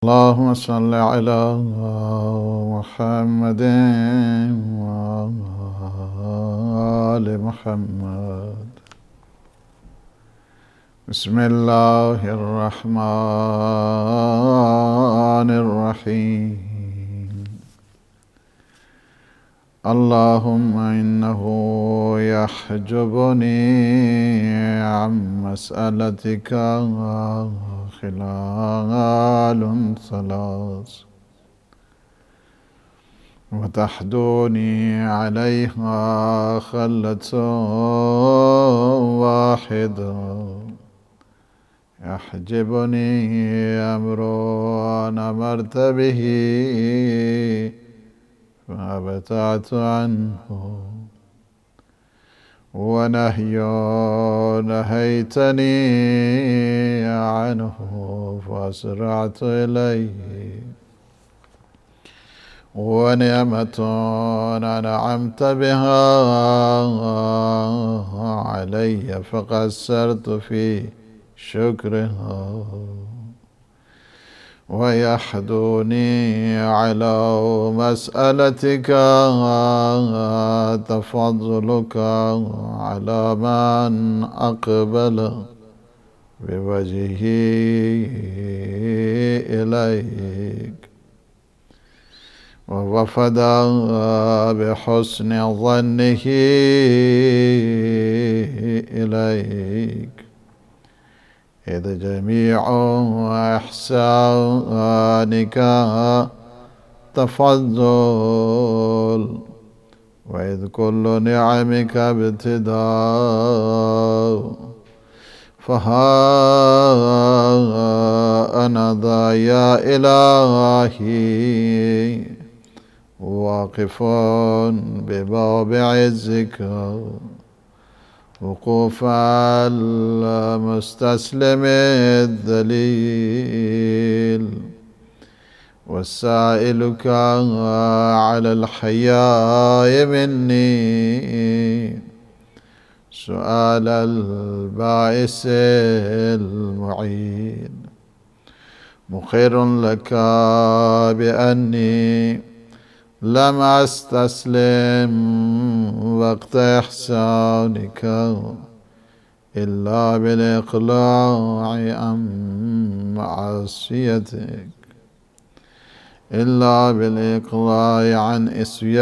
اللهم صل على محمد وآل محمد. بسم الله الرحمن الرحيم. اللهم إنه يحجبني عن مسألتك خلال ثلاث، وتحدوني عليها خلة واحدة. يحجبني أمر أمرت به فابتعدت عنه، ونهي نهيتني عنه فأسرعت إليه، ونعمة أنعمت بها علي فقصرت في شكرها. ويحدوني على مسألتك تفضلك على من أقبل بوجهه إليك، ووفد بحسن ظنه إليك، إذ جميع إحسانك تفضل، وإذ كل نعمك ابتداء. فها أنا ذا يا إلهي واقف بباب عزك، وقوف المستسلم الذليل، والسائلك على الحياء مني سؤال البائس المعين، مقر لك بأني لم أستسلم وقت إحسانك إلا بالإقلاع عن معصيتك، إلا بالإقلاع عن إسيانك،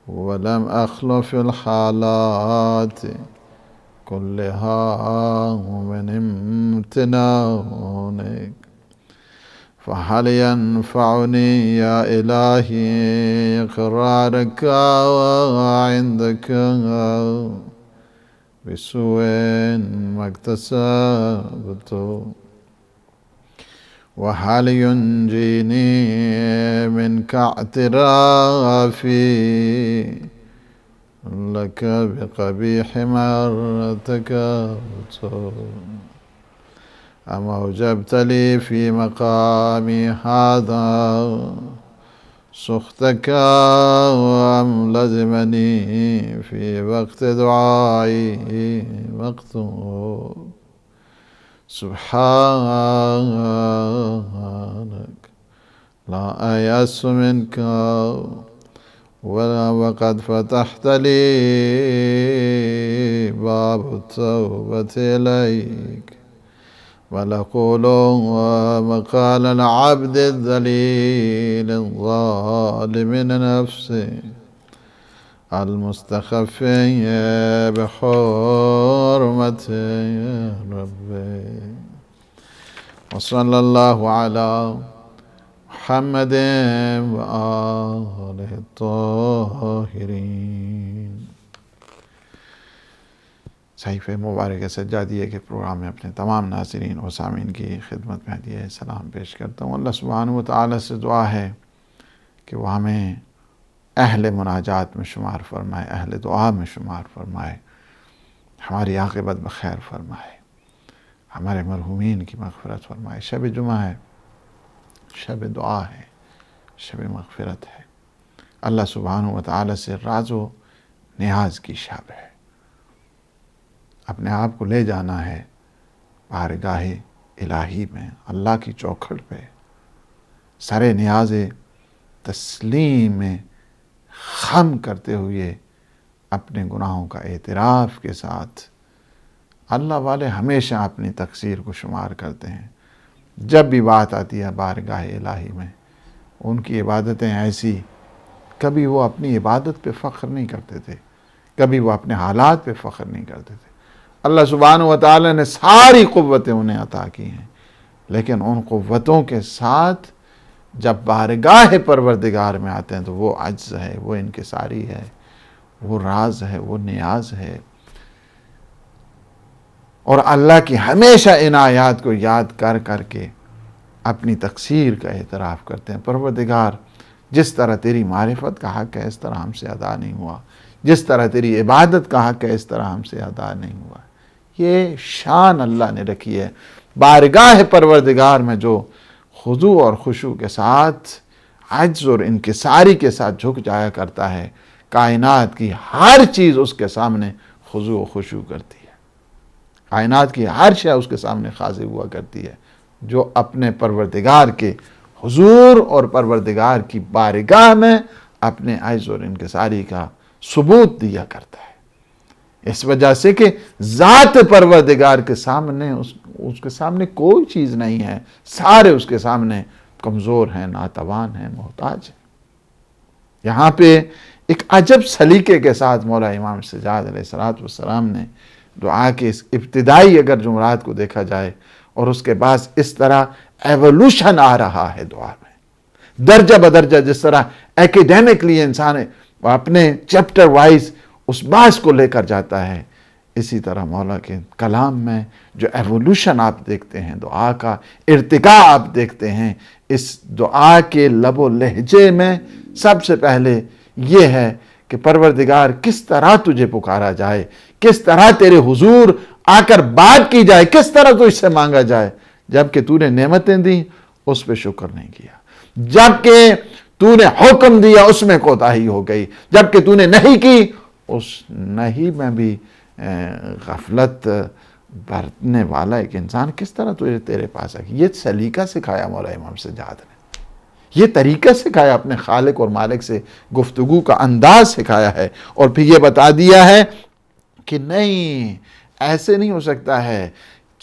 ولم أخلف في الحالات كلها من امتنانك. فهل ينفعني يا إلهي إقرارك عندك بسوء ما اكتسبته؟ وهل ينجيني منك اعترافي لك بقبيح ما ارتكبته؟ أم أوجبت لي في مقامي هذا سخطك، أم لزمني في وقت دعائي مقته؟ سبحانك لا أيأس منك، وقد فتحت لي باب التوبة إليك. ولأقول مقال العبد الذليل الظالم لنفسه المستخفي بحرمة ربي. وصلى الله على محمد وآله الطاهرين. صحیفہ مبارک سجادیہ کے پروگرام میں اپنے تمام ناظرین و سامعین کی خدمت میں ہدیہ سلام پیش کرتا ہوں۔ اللہ سبحانہ و تعالیٰ سے دعا ہے کہ وہ ہمیں اہل مناجات میں شمار فرمائے، اہل دعا میں شمار فرمائے، ہماری عاقبت بخیر فرمائے، ہمارے مرحومین کی مغفرت فرمائے۔ شب جمعہ ہے، شب دعا ہے، شب مغفرت ہے۔ اللہ سبحانہ و تعالیٰ سے راز و نیاز کی شب ہے۔ اپنے آپ کو لے جانا ہے بارگاہ الہی میں اللہ کی چوکھٹ پہ سر نیاز تسلیم خم کرتے ہوئے اپنے گناہوں کا اعتراف کے ساتھ، اللہ والے ہمیشہ اپنی تقصیر کو شمار کرتے ہیں۔ جب بھی بات آتی ہے بارگاہ الہی میں، ان کی عبادتیں ایسی، کبھی وہ اپنی عبادت پہ فخر نہیں کرتے تھے، کبھی وہ اپنے حالات پہ فخر نہیں کرتے تھے۔ اللہ سبحانہ و تعالی نے ساری قوتیں انہیں عطا کی ہیں، لیکن ان قوتوں کے ساتھ جب بارگاہ پروردگار میں آتے ہیں تو وہ عجز ہے، وہ انکساری ہے، وہ راز ہے، وہ نیاز ہے، اور اللہ کی ہمیشہ عنایات کو یاد کر کر کے اپنی تقصیر کا اعتراف کرتے ہیں۔ پروردگار، جس طرح تیری معرفت کا حق ہے اس طرح ہم سے ادا نہیں ہوا، جس طرح تیری عبادت کا حق ہے اس طرح ہم سے ادا نہیں ہوا۔ یہ شان اللہ نے رکھی ہے۔ بارگاہ پروردگار میں جو خضوع اور خشوع کے ساتھ، عجز اور انکساری کے ساتھ جھک جایا کرتا ہے، کائنات کی ہر چیز اس کے سامنے خضوع و خشوع کرتی ہے، کائنات کی ہر شے اس کے سامنے خاضع ہوا کرتی ہے، جو اپنے پروردگار کے حضور اور پروردگار کی بارگاہ میں اپنے عجز اور انکساری کا ثبوت دیا کرتا ہے۔ اس وجہ سے کہ ذات پروردگار کے سامنے اس کے سامنے کوئی چیز نہیں ہے، سارے اس کے سامنے کمزور ہیں، ناتوان ہیں، محتاج ہیں۔ یہاں پہ ایک عجب سلیقے کے ساتھ مولا امام سجاد علیہ السلام نے دعا کے اس ابتدائی اگر جملات کو دیکھا جائے، اور اس کے بعد اس طرح ایولوشن آ رہا ہے دعا میں، درجہ بدرجہ جس طرح ایکیڈیمکلی انسان اپنے چیپٹر وائز اس باس کو لے کر جاتا ہے، اسی طرح مولا کے کلام میں جو ایولوشن آپ دیکھتے ہیں، دعا کا ارتقاء آپ دیکھتے ہیں، اس دعا کے لب و لہجے میں سب سے پہلے یہ ہے کہ پروردگار کس طرح تجھے پکارا جائے، کس طرح تیرے حضور آ کر بات کی جائے، کس طرح تو اس سے مانگا جائے۔ جبکہ تو نے نعمتیں دیں اس پہ شکر نہیں کیا، جبکہ تو نے حکم دیا اس میں کوتاہی ہو گئی، جبکہ تو نے نہیں کی اس نہیں میں بھی غفلت برتنے والا ایک انسان کس طرح تیرے پاس ہے۔ یہ سلیقہ سکھایا مولا امام سجاد نے، یہ طریقہ سکھایا، اپنے خالق اور مالک سے گفتگو کا انداز سکھایا ہے، اور پھر یہ بتا دیا ہے کہ نہیں، ایسے نہیں ہو سکتا ہے،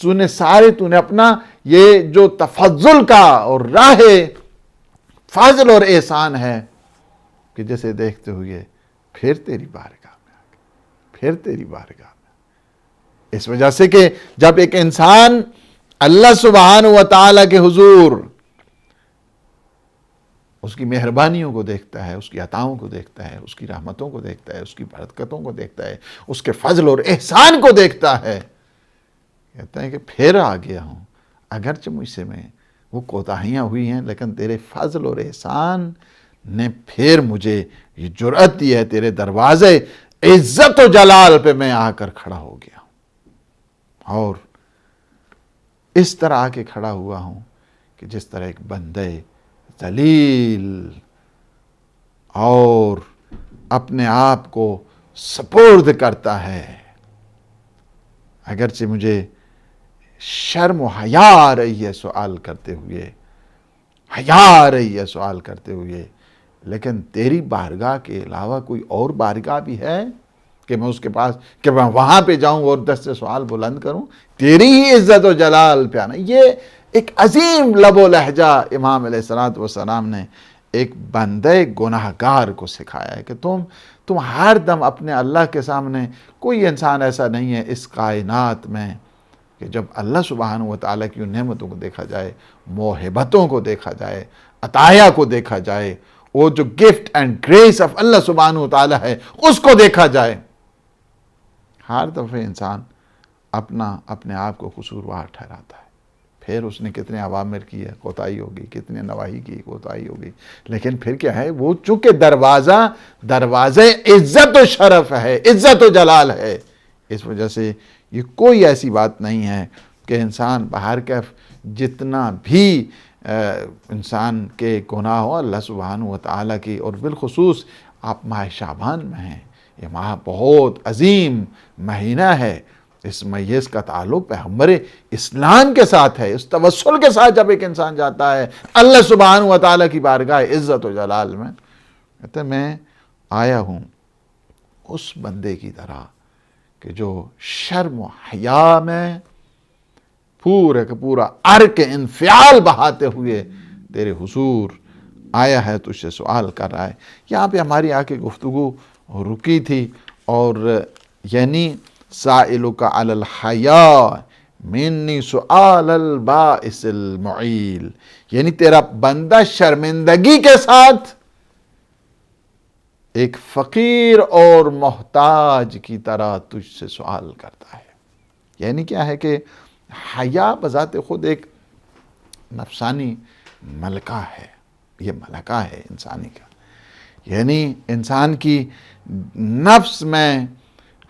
تو نے اپنا یہ جو تفضل کا اور راہ فضل اور احسان ہے کہ جسے دیکھتے ہوئے پھر تیری بارگاہ میں آ گئے، پھر تیری بارگاہ میں۔ اس وجہ سے کہ جب ایک انسان اللہ سبحانہ و تعالیٰ کے حضور اس کی مہربانیوں کو دیکھتا ہے، اس کی عطاؤں کو دیکھتا ہے، اس کی رحمتوں کو دیکھتا ہے، اس کی برکتوں کو دیکھتا ہے، اس کے فضل اور احسان کو دیکھتا ہے، کہتا ہے کہ پھر آ گیا ہوں، اگرچہ مجھ سے وہ کوتاہیاں ہوئی ہیں، لیکن تیرے فضل اور احسان نے پھر مجھے یہ جرأت دی ہے، تیرے دروازے عزت و جلال پہ میں آ کر کھڑا ہو گیا ہوں، اور اس طرح آ کے کھڑا ہوا ہوں کہ جس طرح ایک بندے ذلیل اور اپنے آپ کو سپرد کرتا ہے، اگرچہ مجھے شرم و حیا آ رہی ہے سوال کرتے ہوئے، حیا آ رہی ہے سوال کرتے ہوئے، لیکن تیری بارگاہ کے علاوہ کوئی اور بارگاہ بھی ہے کہ میں اس کے پاس، کہ میں وہاں پہ جاؤں اور دست سے سوال بلند کروں، تیری ہی عزت و جلال پہ آنا۔ یہ ایک عظیم لب و لہجہ امام علیہ السلام نے ایک بندے گناہگار کو سکھایا ہے کہ تم ہر دم اپنے اللہ کے سامنے، کوئی انسان ایسا نہیں ہے اس کائنات میں کہ جب اللہ سبحانہ و تعالیٰ کی ان نعمتوں کو دیکھا جائے، موہبتوں کو دیکھا جائے، عطایا کو دیکھا جائے، وہ جو گفٹ اینڈ گریس آف اللہ سبحانہ و تعالیٰ ہے اس کو دیکھا جائے، ہر دفعہ انسان اپنے آپ کو قصوروار ٹھہراتا ہے۔ پھر اس نے کتنے اوامر کی ہے، کوتاہی ہوگی، کتنے نواہی کی، کوتاہی ہوگی، لیکن پھر کیا ہے، وہ چونکہ دروازے عزت و شرف ہے، عزت و جلال ہے، اس وجہ سے یہ کوئی ایسی بات نہیں ہے کہ انسان باہر کیف جتنا بھی انسان کے گناہ ہو، اللہ سبحانہ و تعالیٰ کی، اور بالخصوص آپ ماہ شعبان میں ہیں، یہ ماہ بہت عظیم مہینہ ہے، اس میز کا تعلق پیغمبر اسلام کے ساتھ ہے. اس توسل کے ساتھ جب ایک انسان جاتا ہے اللہ سبحانہ و تعالیٰ کی بارگاہ عزت و جلال میں، کہتے ہیں میں آیا ہوں اس بندے کی طرح کہ جو شرم و حیا میں پورے کا پورا عرق انفعال بہاتے ہوئے تیرے حضور آیا ہے، تجھ سے سوال کر رہا ہے. یہاں پہ ہماری آ کے گفتگو رکی تھی، اور یعنی سائلک علی الحیاء منی سؤال البائس المعیل، یعنی تیرا بندہ شرمندگی کے ساتھ ایک فقیر اور محتاج کی طرح تجھ سے سوال کرتا ہے. یعنی کیا ہے کہ حیا بذات خود ایک نفسانی ملکہ ہے، یہ ملکہ ہے انسانی کا. یعنی انسان کی نفس میں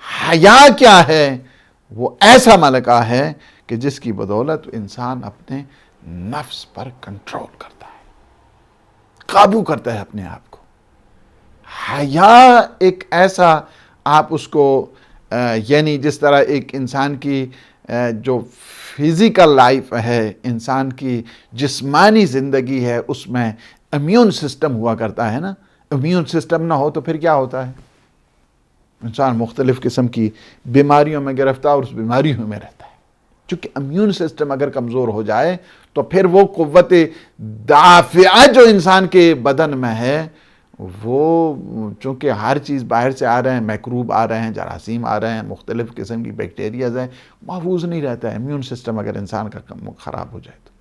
حیا کیا ہے، وہ ایسا ملکہ ہے کہ جس کی بدولت انسان اپنے نفس پر کنٹرول کرتا ہے، قابو کرتا ہے اپنے آپ کو. حیا ایک ایسا، آپ اس کو یعنی جس طرح ایک انسان کی جو فزیکل لائف ہے، انسان کی جسمانی زندگی ہے، اس میں امیون سسٹم ہوا کرتا ہے نا. امیون سسٹم نہ ہو تو پھر کیا ہوتا ہے؟ انسان مختلف قسم کی بیماریوں میں گرفتار اور اس بیماریوں میں رہتا ہے. چونکہ امیون سسٹم اگر کمزور ہو جائے تو پھر وہ قوت دافعہ جو انسان کے بدن میں ہے، وہ چونکہ ہر چیز باہر سے آ رہے ہیں، میکروب آ رہے ہیں، جراثیم آ رہے ہیں، مختلف قسم کی بیکٹیریاز ہیں، محفوظ نہیں رہتا ہے امیون سسٹم اگر انسان کا خراب ہو جائے تو.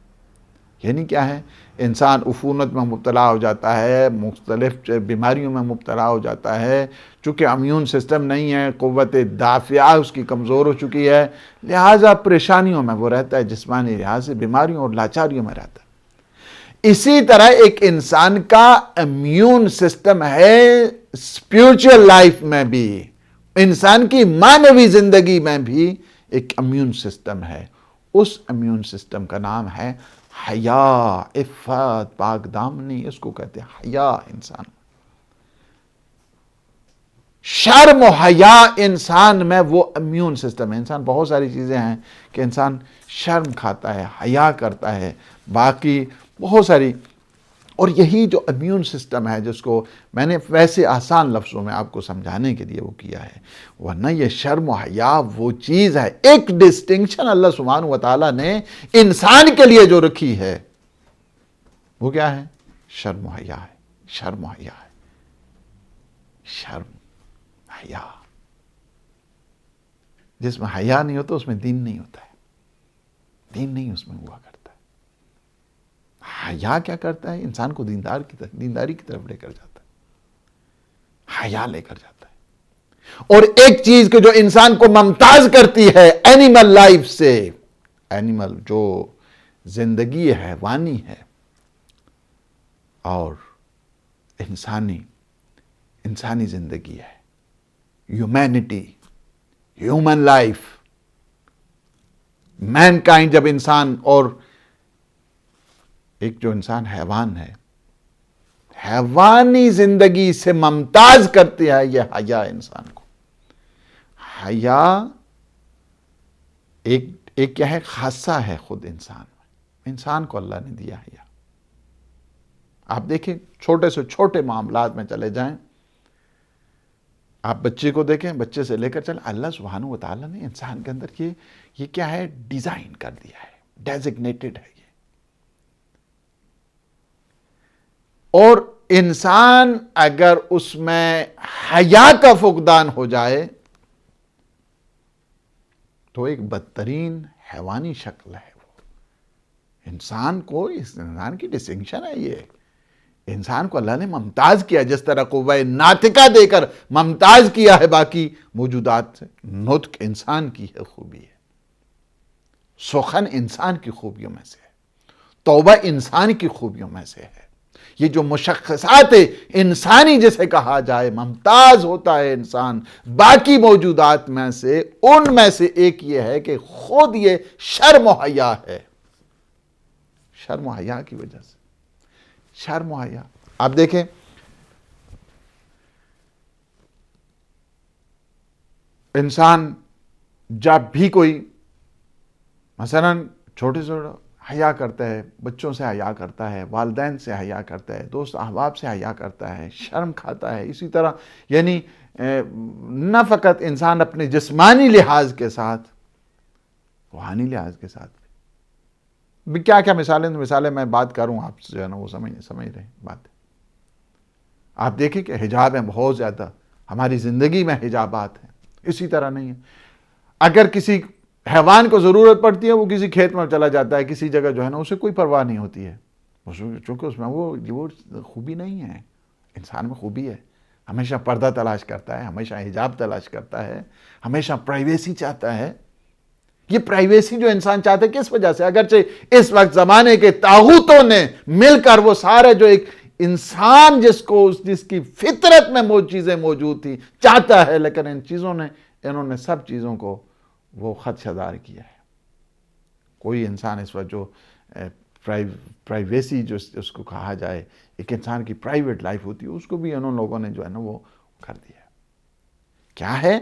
یعنی کیا ہے، انسان عفونت میں مبتلا ہو جاتا ہے، مختلف بیماریوں میں مبتلا ہو جاتا ہے. چونکہ امیون سسٹم نہیں ہے، قوت دافعہ اس کی کمزور ہو چکی ہے، لہٰذا پریشانیوں میں وہ رہتا ہے، جسمانی لحاظ سے بیماریوں اور لاچاریوں میں رہتا ہے. اسی طرح ایک انسان کا امیون سسٹم ہے اسپریچول لائف میں بھی، انسان کی معنوی زندگی میں بھی ایک امیون سسٹم ہے. اس امیون سسٹم کا نام ہے حیا، عفت، پاک دامنی، اس کو کہتے ہیں حیا. انسان شرم و حیا انسان میں وہ امیون سسٹم ہے. انسان بہت ساری چیزیں ہیں کہ انسان شرم کھاتا ہے، حیا کرتا ہے، باقی بہت ساری. اور یہی جو امیون سسٹم ہے، جس کو میں نے ویسے آسان لفظوں میں آپ کو سمجھانے کے لیے وہ کیا ہے، ورنہ یہ شرم و حیا وہ چیز ہے، ایک ڈسٹنکشن اللہ سبحانہ و تعالیٰ نے انسان کے لیے جو رکھی ہے، وہ کیا ہے؟ شرم و حیا ہے. شرم و حیا ہے. شرم حیا. جس میں حیا نہیں ہوتا اس میں دین نہیں ہوتا ہے، دین نہیں اس میں ہوا کرتا. حیا کیا کرتا ہے؟ انسان کو دینداری کی طرف لے کر جاتا ہے، حیا لے کر جاتا ہے. اور ایک چیز کہ جو انسان کو ممتاز کرتی ہے اینیمل لائف سے، اینیمل جو زندگی حیوانی ہے اور انسانی زندگی ہے، humanity, human life, main kind, جب انسان اور ایک جو انسان حیوان ہے، حیوانی زندگی سے ممتاز کرتی ہے یہ حیا انسان کو. حیا ایک کیا ہے؟ خاصہ ہے خود انسان میں. انسان کو اللہ نے دیا حیا. آپ دیکھیں چھوٹے سے چھوٹے معاملات میں چلے جائیں، آپ بچے کو دیکھیں، بچے سے لے کر چلیں، اللہ سبحانہ و تعالیٰ نے انسان کے اندر یہ کیا ہے؟ ڈیزائن کر دیا ہے، ڈیزگنیٹڈ ہے یہ. اور انسان اگر اس میں حیا کا فقدان ہو جائے تو ایک بدترین حیوانی شکل ہے. وہ انسان کو، اس انسان کی ڈسٹنکشن ہے یہ. انسان کو اللہ نے ممتاز کیا، جس طرح قوہ ناطقہ دے کر ممتاز کیا ہے باقی موجودات سے. نطق انسان کی ہے خوبی ہے، سخن انسان کی خوبیوں میں سے ہے، توبہ انسان کی خوبیوں میں سے ہے. یہ جو مشخصات انسانی جسے کہا جائے، ممتاز ہوتا ہے انسان باقی موجودات میں سے. ان میں سے ایک یہ ہے کہ خود یہ شرم و حیا ہے. شرم و حیا کی وجہ سے، شرم و حیا. آپ دیکھیں انسان جب بھی کوئی مثلاً چھوٹے سے حیا کرتا ہے، بچوں سے حیا کرتا ہے، والدین سے حیا کرتا ہے، دوست احباب سے حیا کرتا ہے، شرم کھاتا ہے، اسی طرح یعنی نہ فقط انسان اپنے جسمانی لحاظ کے ساتھ، روحانی لحاظ کے ساتھ بھی کیا کیا مثالیں میں بات کروں، آپ جو ہے نا وہ سمجھ رہے ہیں بات. آپ دیکھیں کہ حجاب ہیں بہت زیادہ، ہماری زندگی میں حجابات ہیں. اسی طرح نہیں ہے، اگر کسی حیوان کو ضرورت پڑتی ہے، وہ کسی کھیت میں چلا جاتا ہے، کسی جگہ جو ہے نا اسے کوئی پرواہ نہیں ہوتی ہے، چونکہ اس میں وہ خوبی نہیں ہے. انسان میں خوبی ہے، ہمیشہ پردہ تلاش کرتا ہے، ہمیشہ حجاب تلاش کرتا ہے، ہمیشہ پرائیویسی چاہتا ہے. یہ پرائیویسی جو انسان چاہتا ہے کس وجہ سے؟ اگرچہ اس وقت زمانے کے طاغوتوں نے مل کر وہ سارے جو ایک انسان جس کی فطرت میں وہ چیزیں موجود تھی چاہتا ہے، لیکن انہوں نے سب چیزوں کو وہ خدشہ دار کیا ہے. کوئی انسان اس وقت جو پرائیویسی جو اس کو کہا جائے، ایک انسان کی پرائیویٹ لائف ہوتی ہے، اس کو بھی انہوں لوگوں نے جو ہے نا وہ کر دیا. کیا ہے؟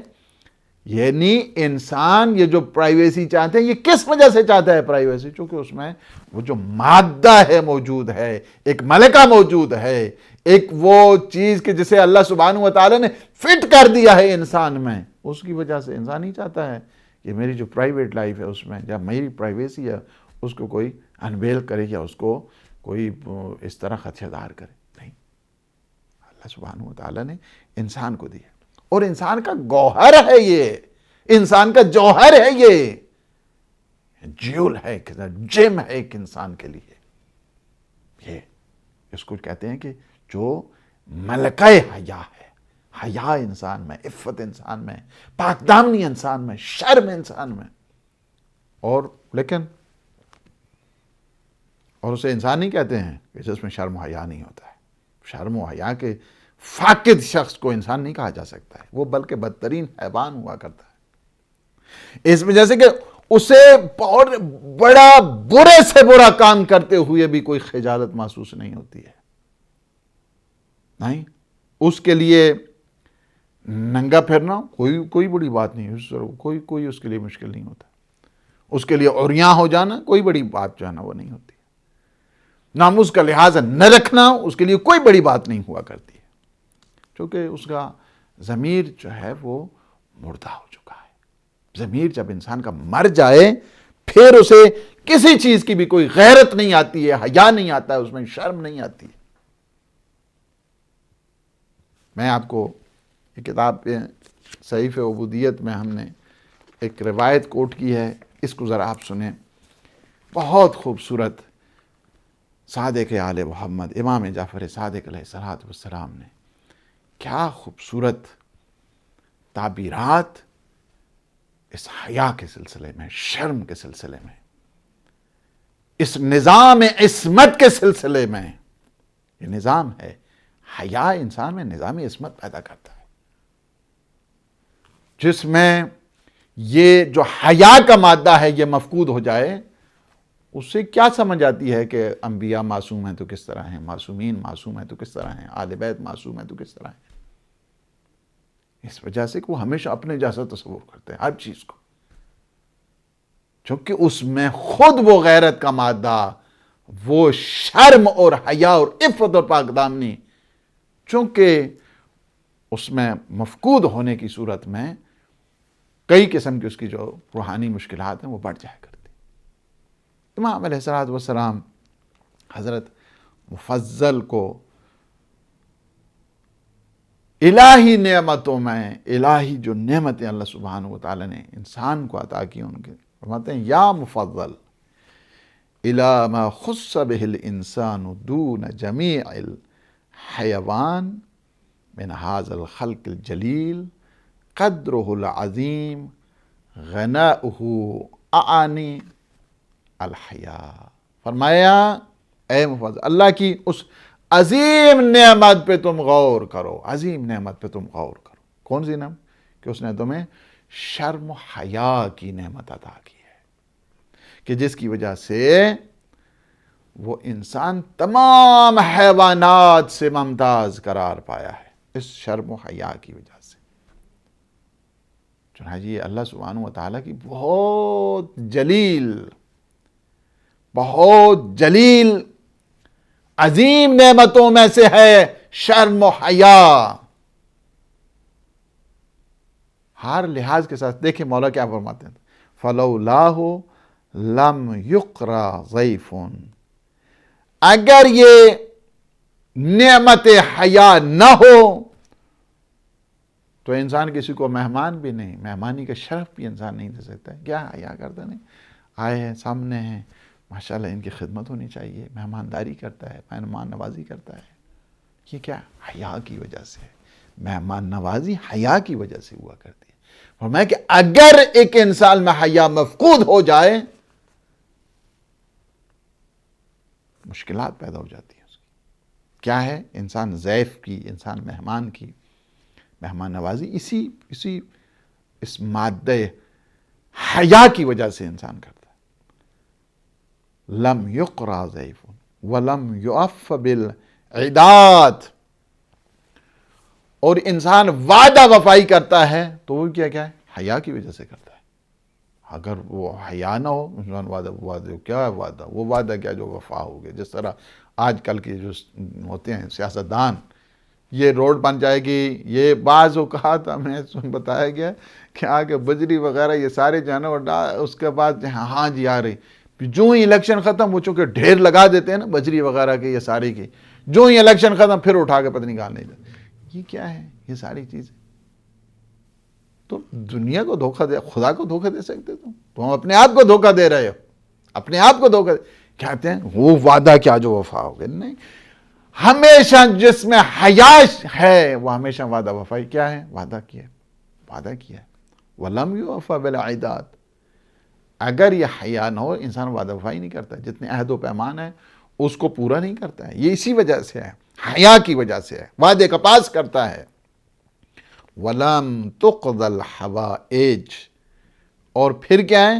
یعنی انسان یہ جو پرائیویسی چاہتے ہیں، یہ کس وجہ سے چاہتا ہے پرائیویسی؟ چونکہ اس میں وہ جو مادہ ہے موجود ہے، ایک ملکہ موجود ہے، ایک وہ چیز کہ جسے اللہ سبحانہ و تعالی نے فٹ کر دیا ہے انسان میں، اس کی وجہ سے انسان ہی چاہتا ہے کہ میری جو پرائیویٹ لائف ہے اس میں جب میری پرائیویسی ہے اس کو کوئی انویل کرے یا اس کو کوئی اس طرح خدشہ دار کرے. نہیں، اللہ سبحانہ و تعالی نے انسان کو دیا، اور انسان کا گوہر ہے، یہ انسان کا جوہر ہے، یہ جیول ہے، جیم ہے ایک انسان کے لیے. یہ اس کو کہتے ہیں کہ جو ملکہ حیا ہے، حیا انسان میں، عفت انسان میں، پاک دامنی انسان میں، شرم انسان میں. اور اسے انسان نہیں کہتے ہیں کہ جس میں شرم و حیا نہیں ہوتا ہے. شرم و حیا کے فاقد شخص کو انسان نہیں کہا جا سکتا ہے، وہ بلکہ بدترین حیوان ہوا کرتا ہے. اس وجہ سے کہ اسے بہت بڑا برے سے برا کام کرتے ہوئے بھی کوئی خجالت محسوس نہیں ہوتی ہے. نہیں، اس کے لیے ننگا پھرنا کوئی بڑی بات نہیں ہے، کوئی اس کے لیے مشکل نہیں ہوتا. اس کے لیے عریاں ہو جانا کوئی بڑی بات جو ہے نا وہ نہیں ہوتی. ناموس کا لحاظ نہ رکھنا اس کے لیے کوئی بڑی بات نہیں ہوا کرتی ہے، کیونکہ اس کا ضمیر جو ہے وہ مردہ ہو چکا ہے. ضمیر جب انسان کا مر جائے پھر اسے کسی چیز کی بھی کوئی غیرت نہیں آتی ہے، حیا نہیں آتا ہے، اس میں شرم نہیں آتی ہے. میں آپ کو یہ کتاب صحیفہ عبودیت میں ہم نے ایک روایت کوٹ کی ہے، اس کو ذرا آپ سنیں. بہت خوبصورت صادق آل محمد امام جعفر صادق علیہ السلام نے کیا خوبصورت تعبیرات اس حیا کے سلسلے میں، شرم کے سلسلے میں، اس نظام عصمت کے سلسلے میں. یہ نظام ہے، حیا انسان میں نظام عصمت پیدا کرتا ہے، جس میں یہ جو حیا کا مادہ ہے یہ مفقود ہو جائے. اس سے کیا سمجھ آتی ہے کہ انبیاء معصوم ہیں تو کس طرح ہیں، معصومین معصوم ہیں تو کس طرح ہیں، آل بیت معصوم ہیں تو کس طرح ہیں. اس وجہ سے کہ وہ ہمیشہ اپنے جیسا تصور کرتے ہیں ہر چیز کو، چونکہ اس میں خود وہ غیرت کا مادہ، وہ شرم اور حیا اور عفت اور پاک دامنی چونکہ اس میں مفقود ہونے کی صورت میں کئی قسم کی اس کی جو روحانی مشکلات ہیں وہ بڑھ جائے کرتی. امام علیہ السلام حضرت مفضل کو الہی نعمتوں میں، الہی جو نعمتیں اللہ سبحانہ و تعالی نے انسان کو عطا کی، ان کے فرماتے ہیں یا مفضل الی ما خص به الانسان دون جمیع الحیوان من هذا الخلق الجلیل قدره العظیم غناؤه اعنی الحیا. فرمایا اے مفضل، اللہ کی اس عظیم نعمت پہ تم غور کرو، عظیم نعمت پہ تم غور کرو. کون سی نعمت؟ کہ اس نے تمہیں شرم و حیا کی نعمت عطا کی ہے، کہ جس کی وجہ سے وہ انسان تمام حیوانات سے ممتاز قرار پایا ہے، اس شرم و حیا کی وجہ سے. چنانچہ یہ اللہ سبحانہ و تعالیٰ کی بہت جلیل عظیم نعمتوں میں سے ہے شرم و حیا. ہر لحاظ کے ساتھ دیکھیں مولا کیا فرماتے ہیں، فَلَوْلَاهُ لَمْ يُقْرَ ضَيْفٌ، اگر یہ نعمت حیا نہ ہو تو انسان کسی کو مہمان بھی نہیں، مہمانی کا شرف بھی انسان نہیں دے سکتا ہے. کیا حیا کرتا نہیں، آئے ہیں سامنے ہیں، ماشاءاللہ ان کی خدمت ہونی چاہیے، مہمانداری کرتا ہے، مہمان نوازی کرتا ہے. یہ کیا حیا کی وجہ سے ہے، مہمان نوازی حیا کی وجہ سے ہوا کرتی ہے. فرمایا کہ اگر ایک انسان میں حیا مفقود ہو جائے مشکلات پیدا ہو جاتی ہیں اس کی. کیا ہے، انسان ضیف کی، انسان مہمان کی مہمان نوازی اس مادہ حیا کی وجہ سے انسان کرتا ہے. لم یقرا ضیف ولم یعف بالعداد، اور انسان وعدہ وفائی کرتا ہے تو وہ کیا ہے، حیا کی وجہ سے کرتا ہے. اگر وہ حیا نہ ہو، انسان وعدہ کیا ہے، وہ وعدہ کیا جو وفا ہو گیا. جس طرح آج کل کے جو ہوتے ہیں سیاستدان، یہ روڈ بن جائے گی، یہ بعض اوقات ہمیں بتایا گیا کہ آگے بجری وغیرہ یہ سارے جانور، اس کے بعد ہاں جی آ رہی، جو ہی الیکشن ختم، وہ چونکہ ڈھیر لگا دیتے ہیں نا بجری وغیرہ کے، یہ ساری کی، جو ہی الیکشن ختم پھر اٹھا کے پتہ نہیں کہاں نہیں جاتے. یہ کیا ہے، یہ ساری چیزیں تو دنیا کو دھوکہ دے، خدا کو دھوکہ دے سکتے. تم اپنے آپ کو دھوکہ دے رہے ہو، اپنے آپ کو دھوکہ کہتے ہیں وہ وعدہ کیا جو وفا ہو گیا. نہیں، ہمیشہ جس میں حیا ہے وہ ہمیشہ وعدہ وفائی کیا ہے، وعدہ کیا ہے. وَلَمْ يُوَفَّ بِالْعِدَادِ، اگر یہ حیا نہ ہو انسان وعدہ وفائی نہیں کرتا، جتنے عہد و پیمان ہے اس کو پورا نہیں کرتا ہے. یہ اسی وجہ سے ہے، حیا کی وجہ سے ہے، وعدے کا پاس کرتا ہے. وَلَمْ تُقْضَ الْحَوَائِجِ، اور پھر کیا ہے،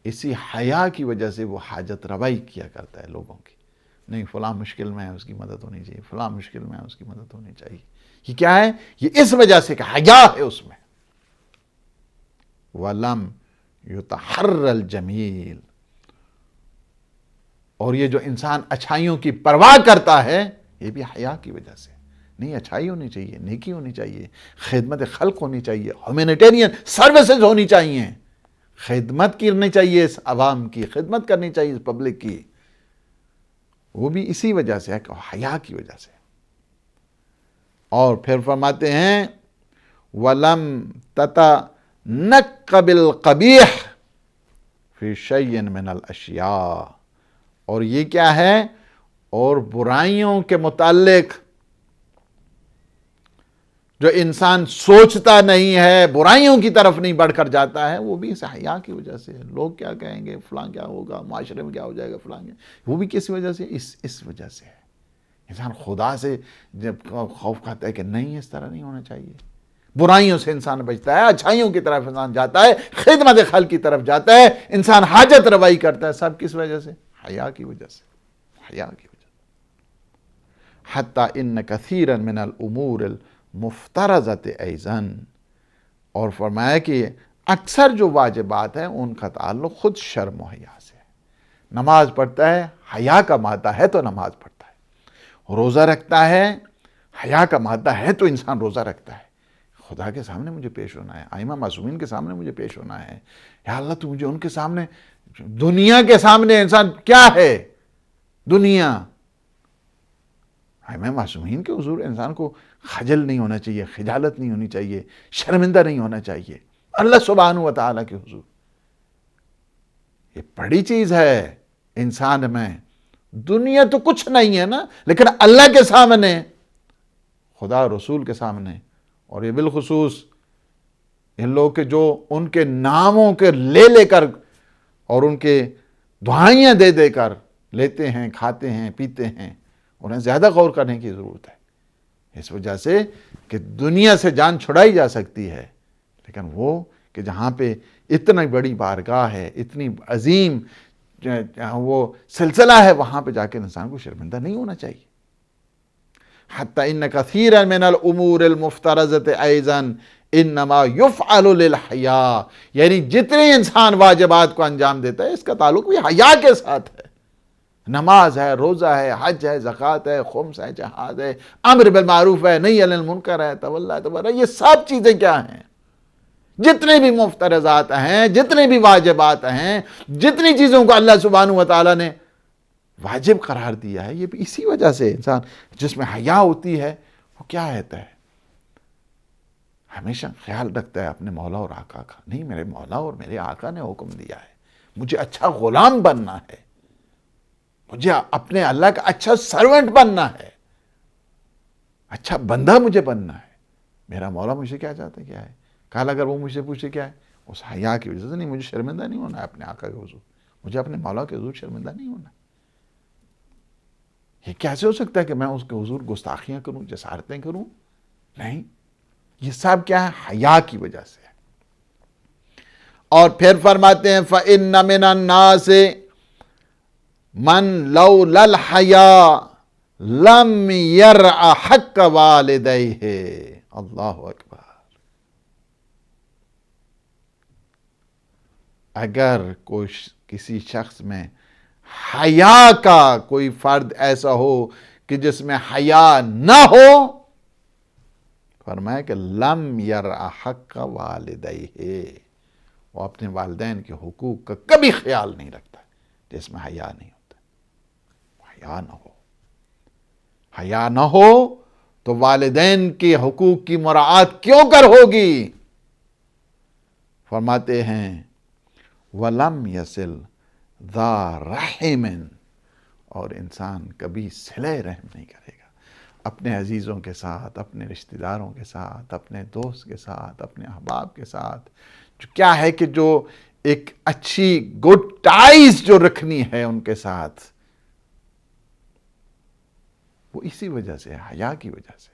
اسی حیا کی وجہ سے وہ حاجت روائی کیا کرتا ہے لوگوں کی. نہیں، فلاں مشکل میں ہے اس کی مدد ہونی چاہیے، فلاں مشکل میں ہے اس کی مدد ہونی چاہیے. یہ کیا ہے، یہ اس وجہ سے کہ حیا ہے اس میں. وَلَمْ يُتَحَرَّ الْجَمِيلِ، اور یہ جو انسان اچھائیوں کی پرواہ کرتا ہے یہ بھی حیا کی وجہ سے. نہیں، اچھائی ہونی چاہیے، نیکی ہونی چاہیے، خدمت خلق ہونی چاہیے، ہیومینیٹیرین سروسز ہونی چاہیے، خدمت کرنی چاہیے، اس عوام کی خدمت کرنی چاہیے، اس پبلک کی. وہ بھی اسی وجہ سے ہے کہ حیا کی وجہ سے. اور پھر فرماتے ہیں وَلَمْ تَتَنَكَّ بِالْقَبِيحِ فِي شَيْءٍ مِّنَ الْأَشْيَاءِ، اور یہ کیا ہے، اور برائیوں کے متعلق جو انسان سوچتا نہیں ہے، برائیوں کی طرف نہیں بڑھ کر جاتا ہے، وہ بھی اس حیا کی وجہ سے ہے. لوگ کیا کہیں گے، فلاں کیا ہوگا، معاشرے میں کیا ہو جائے گا، فلاں کیا، وہ بھی کس وجہ سے، اس وجہ سے ہے. انسان خدا سے جب خوف کھاتا ہے کہ نہیں، اس طرح نہیں ہونا چاہیے. برائیوں سے انسان بچتا ہے، اچھائیوں کی طرف انسان جاتا ہے، خدمت خلق کی طرف جاتا ہے، انسان حاجت روائی کرتا ہے. سب کس وجہ سے، حیا کی وجہ سے، حیا کی وجہ سے. حتی ان کثیرا من الامور المفترضۃ ایضاً، اور فرمایا کہ اکثر جو واجبات ہیں ان کا تعلق خود شرم و حیا سے ہے. نماز پڑھتا ہے، حیا کا مادہ ہے تو نماز پڑھتا ہے. روزہ رکھتا ہے، حیا کا مادہ ہے تو انسان روزہ رکھتا ہے. خدا کے سامنے مجھے پیش ہونا ہے، ائمہ معصومین کے سامنے مجھے پیش ہونا ہے. یا اللہ تو مجھے ان کے سامنے، دنیا کے سامنے انسان کیا ہے، دنیا. ائمہ معصومین کے حضور انسان کو خجل نہیں ہونا چاہیے، خجالت نہیں ہونی چاہیے، شرمندہ نہیں ہونا چاہیے. اللہ سبحانہ و تعالیٰ کے حضور یہ بڑی چیز ہے انسان میں. دنیا تو کچھ نہیں ہے نا، لیکن اللہ کے سامنے، خدا رسول کے سامنے، اور یہ بالخصوص ان لوگ کے جو ان کے ناموں کے لے کر اور ان کے دعائیاں دے کر لیتے ہیں، کھاتے ہیں، پیتے ہیں، انہیں زیادہ غور کرنے کی ضرورت ہے. اس وجہ سے کہ دنیا سے جان چھڑائی جا سکتی ہے، لیکن وہ کہ جہاں پہ اتنی بڑی بارگاہ ہے، اتنی عظیم وہ سلسلہ ہے، وہاں پہ جا کے انسان کو شرمندہ نہیں ہونا چاہیے. حتی ان کثیرا من الامور المفترضۃ ایضا انما یفعل للحیاء، یعنی جتنے انسان واجبات کو انجام دیتا ہے اس کا تعلق بھی حیا کے ساتھ ہے۔ نماز ہے، روزہ ہے، حج ہے، زکوٰۃ ہے، خمس ہے، جہاد ہے، امر بالمعروف ہے، نہی عن المنکر ہے، تولی تبرع، یہ سب چیزیں کیا ہیں؟ جتنے بھی مفترضات ہیں، جتنے بھی واجبات ہیں، جتنی چیزوں کو اللہ سبحانہ و تعالیٰ نے واجب قرار دیا ہے، یہ بھی اسی وجہ سے انسان جس میں حیا ہوتی ہے وہ کیا رہتا ہے؟ ہمیشہ خیال رکھتا ہے اپنے مولا اور آقا کا، نہیں میرے مولا اور میرے آقا نے حکم دیا ہے، مجھے اچھا غلام بننا ہے، مجھے اپنے اللہ کا اچھا سرونٹ بننا ہے، اچھا بندہ مجھے بننا ہے۔ میرا مولا مجھے کیا چاہتا ہے، کیا ہے؟ کل اگر وہ مجھ سے پوچھے کیا ہے، اس حیا کی وجہ سے نہیں، مجھے شرمندہ نہیں ہونا ہے اپنے آقا کے حضور، مجھے اپنے مولا کے حضور شرمندہ نہیں ہونا ہے۔ یہ کیسے ہو سکتا ہے کہ میں اس کے حضور گستاخیاں کروں، جسارتیں کروں؟ نہیں، یہ سب کیا ہے؟ حیا کی وجہ سے۔ اور پھر فرماتے ہیں فَإِنَّ مِنَ النَّاسِ مَن لَوْلَا الْحَيَاءُ لَمْ يَرْعَ حَقَّ وَالِدَيْهِ۔ اللہ اکبر۔ اگر کسی شخص میں حیا کا کوئی فرد ایسا ہو کہ جس میں حیا نہ ہو، فرمایا کہ لم یرع حق والدیہ، وہ اپنے والدین کے حقوق کا کبھی خیال نہیں رکھتا جس میں حیا نہیں ہوتا۔ حیا نہ ہو، حیا نہ ہو تو والدین کے حقوق کی مراعات کیوں کر ہوگی؟ فرماتے ہیں وَلَمْ يَصِلْ ذَا رَحِمٍ، اور انسان کبھی صلہ رحم نہیں کرے گا اپنے عزیزوں کے ساتھ، اپنے رشتہ داروں کے ساتھ، اپنے دوست کے ساتھ، اپنے احباب کے ساتھ، جو کیا ہے کہ جو ایک اچھی گڈ ٹائز جو رکھنی ہے ان کے ساتھ، وہ اسی وجہ سے، حیا کی وجہ سے۔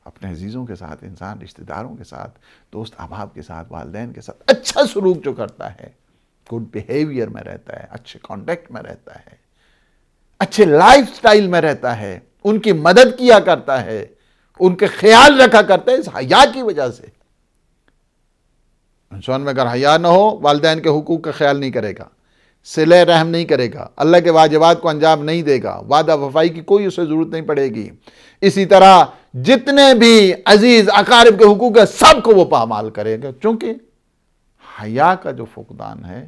اپنے عزیزوں کے ساتھ انسان رشتہ داروں کے ساتھ، دوست احباب کے ساتھ، والدین کے ساتھ اچھا سلوک جو کرتا ہے، گڈ بیہیویئر میں رہتا ہے، اچھے کانٹیکٹ میں رہتا ہے، اچھے لائف سٹائل میں رہتا ہے، ان کی مدد کیا کرتا ہے، ان کے خیال رکھا کرتا ہے، اس حیا کی وجہ سے۔ انسان میں اگر حیا نہ ہو، والدین کے حقوق کا خیال نہیں کرے گا، صلہ رحم نہیں کرے گا، اللہ کے واجبات کو انجام نہیں دے گا، وعدہ وفائی کی کوئی اسے ضرورت نہیں پڑے گی، اسی طرح جتنے بھی عزیز اقارب کے حقوق ہے سب کو وہ پامال کرے گا، چونکہ حیا کا جو فقدان ہے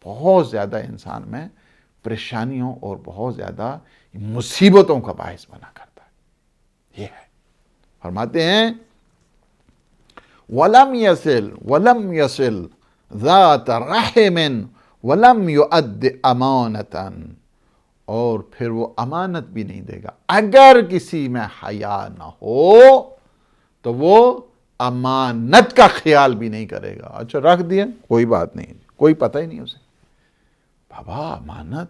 بہت زیادہ انسان میں پریشانیوں اور بہت زیادہ مصیبتوں کا باعث بنا کرتا ہے۔ یہ ہے، فرماتے ہیں وَلَمْ يَصِلْ ذَاتَ رَحِمٍ وَلَمْ يُؤَدِّ أَمَانَةً، اور پھر وہ امانت بھی نہیں دے گا۔ اگر کسی میں حیا نہ ہو تو وہ امانت کا خیال بھی نہیں کرے گا۔ اچھا رکھ دیا، کوئی بات نہیں، کوئی پتہ ہی نہیں اسے۔ بابا امانت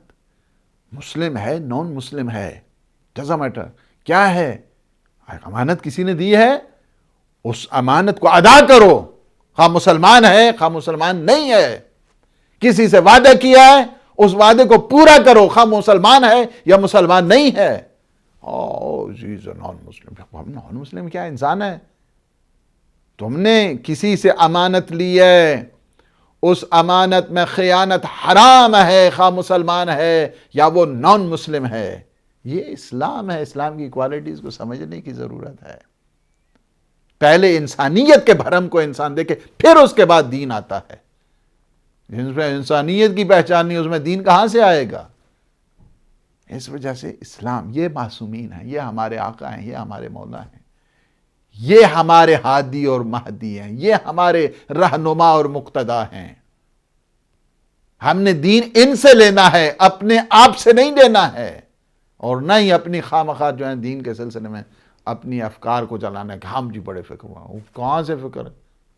مسلم ہے، نان مسلم ہے، ڈزنٹ میٹر کیا ہے، امانت کسی نے دی ہے، اس امانت کو ادا کرو، خواہ مسلمان ہے خواہ مسلمان نہیں ہے، کسی سے وعدہ کیا ہے اس وعدے کو پورا کرو، خواہ مسلمان ہے یا مسلمان نہیں ہے۔ نان مسلم، نان مسلم کیا انسان ہے؟ تم نے کسی سے امانت لی ہے، اس امانت میں خیانت حرام ہے، خواہ مسلمان ہے یا وہ نان مسلم ہے۔ یہ اسلام ہے، اسلام کی کوالٹیز کو سمجھنے کی ضرورت ہے۔ پہلے انسانیت کے بھرم کو انسان دیکھے، پھر اس کے بعد دین آتا ہے۔ جس میں انسانیت کی پہچان نہیں، اس میں دین کہاں سے آئے گا؟ اس وجہ سے اسلام، یہ معصومین ہیں، یہ ہمارے آقا ہیں، یہ ہمارے مولا ہیں، یہ ہمارے ہادی اور مہدی ہیں، یہ ہمارے رہنما اور مقتدا ہیں۔ ہم نے دین ان سے لینا ہے، اپنے آپ سے نہیں لینا ہے، اور نہ ہی اپنی خواہ جو ہیں دین کے سلسلے میں اپنی افکار کو چلانا ہے کہ ہم جی بڑے فکر ہوا۔ کہاں سے فکر؟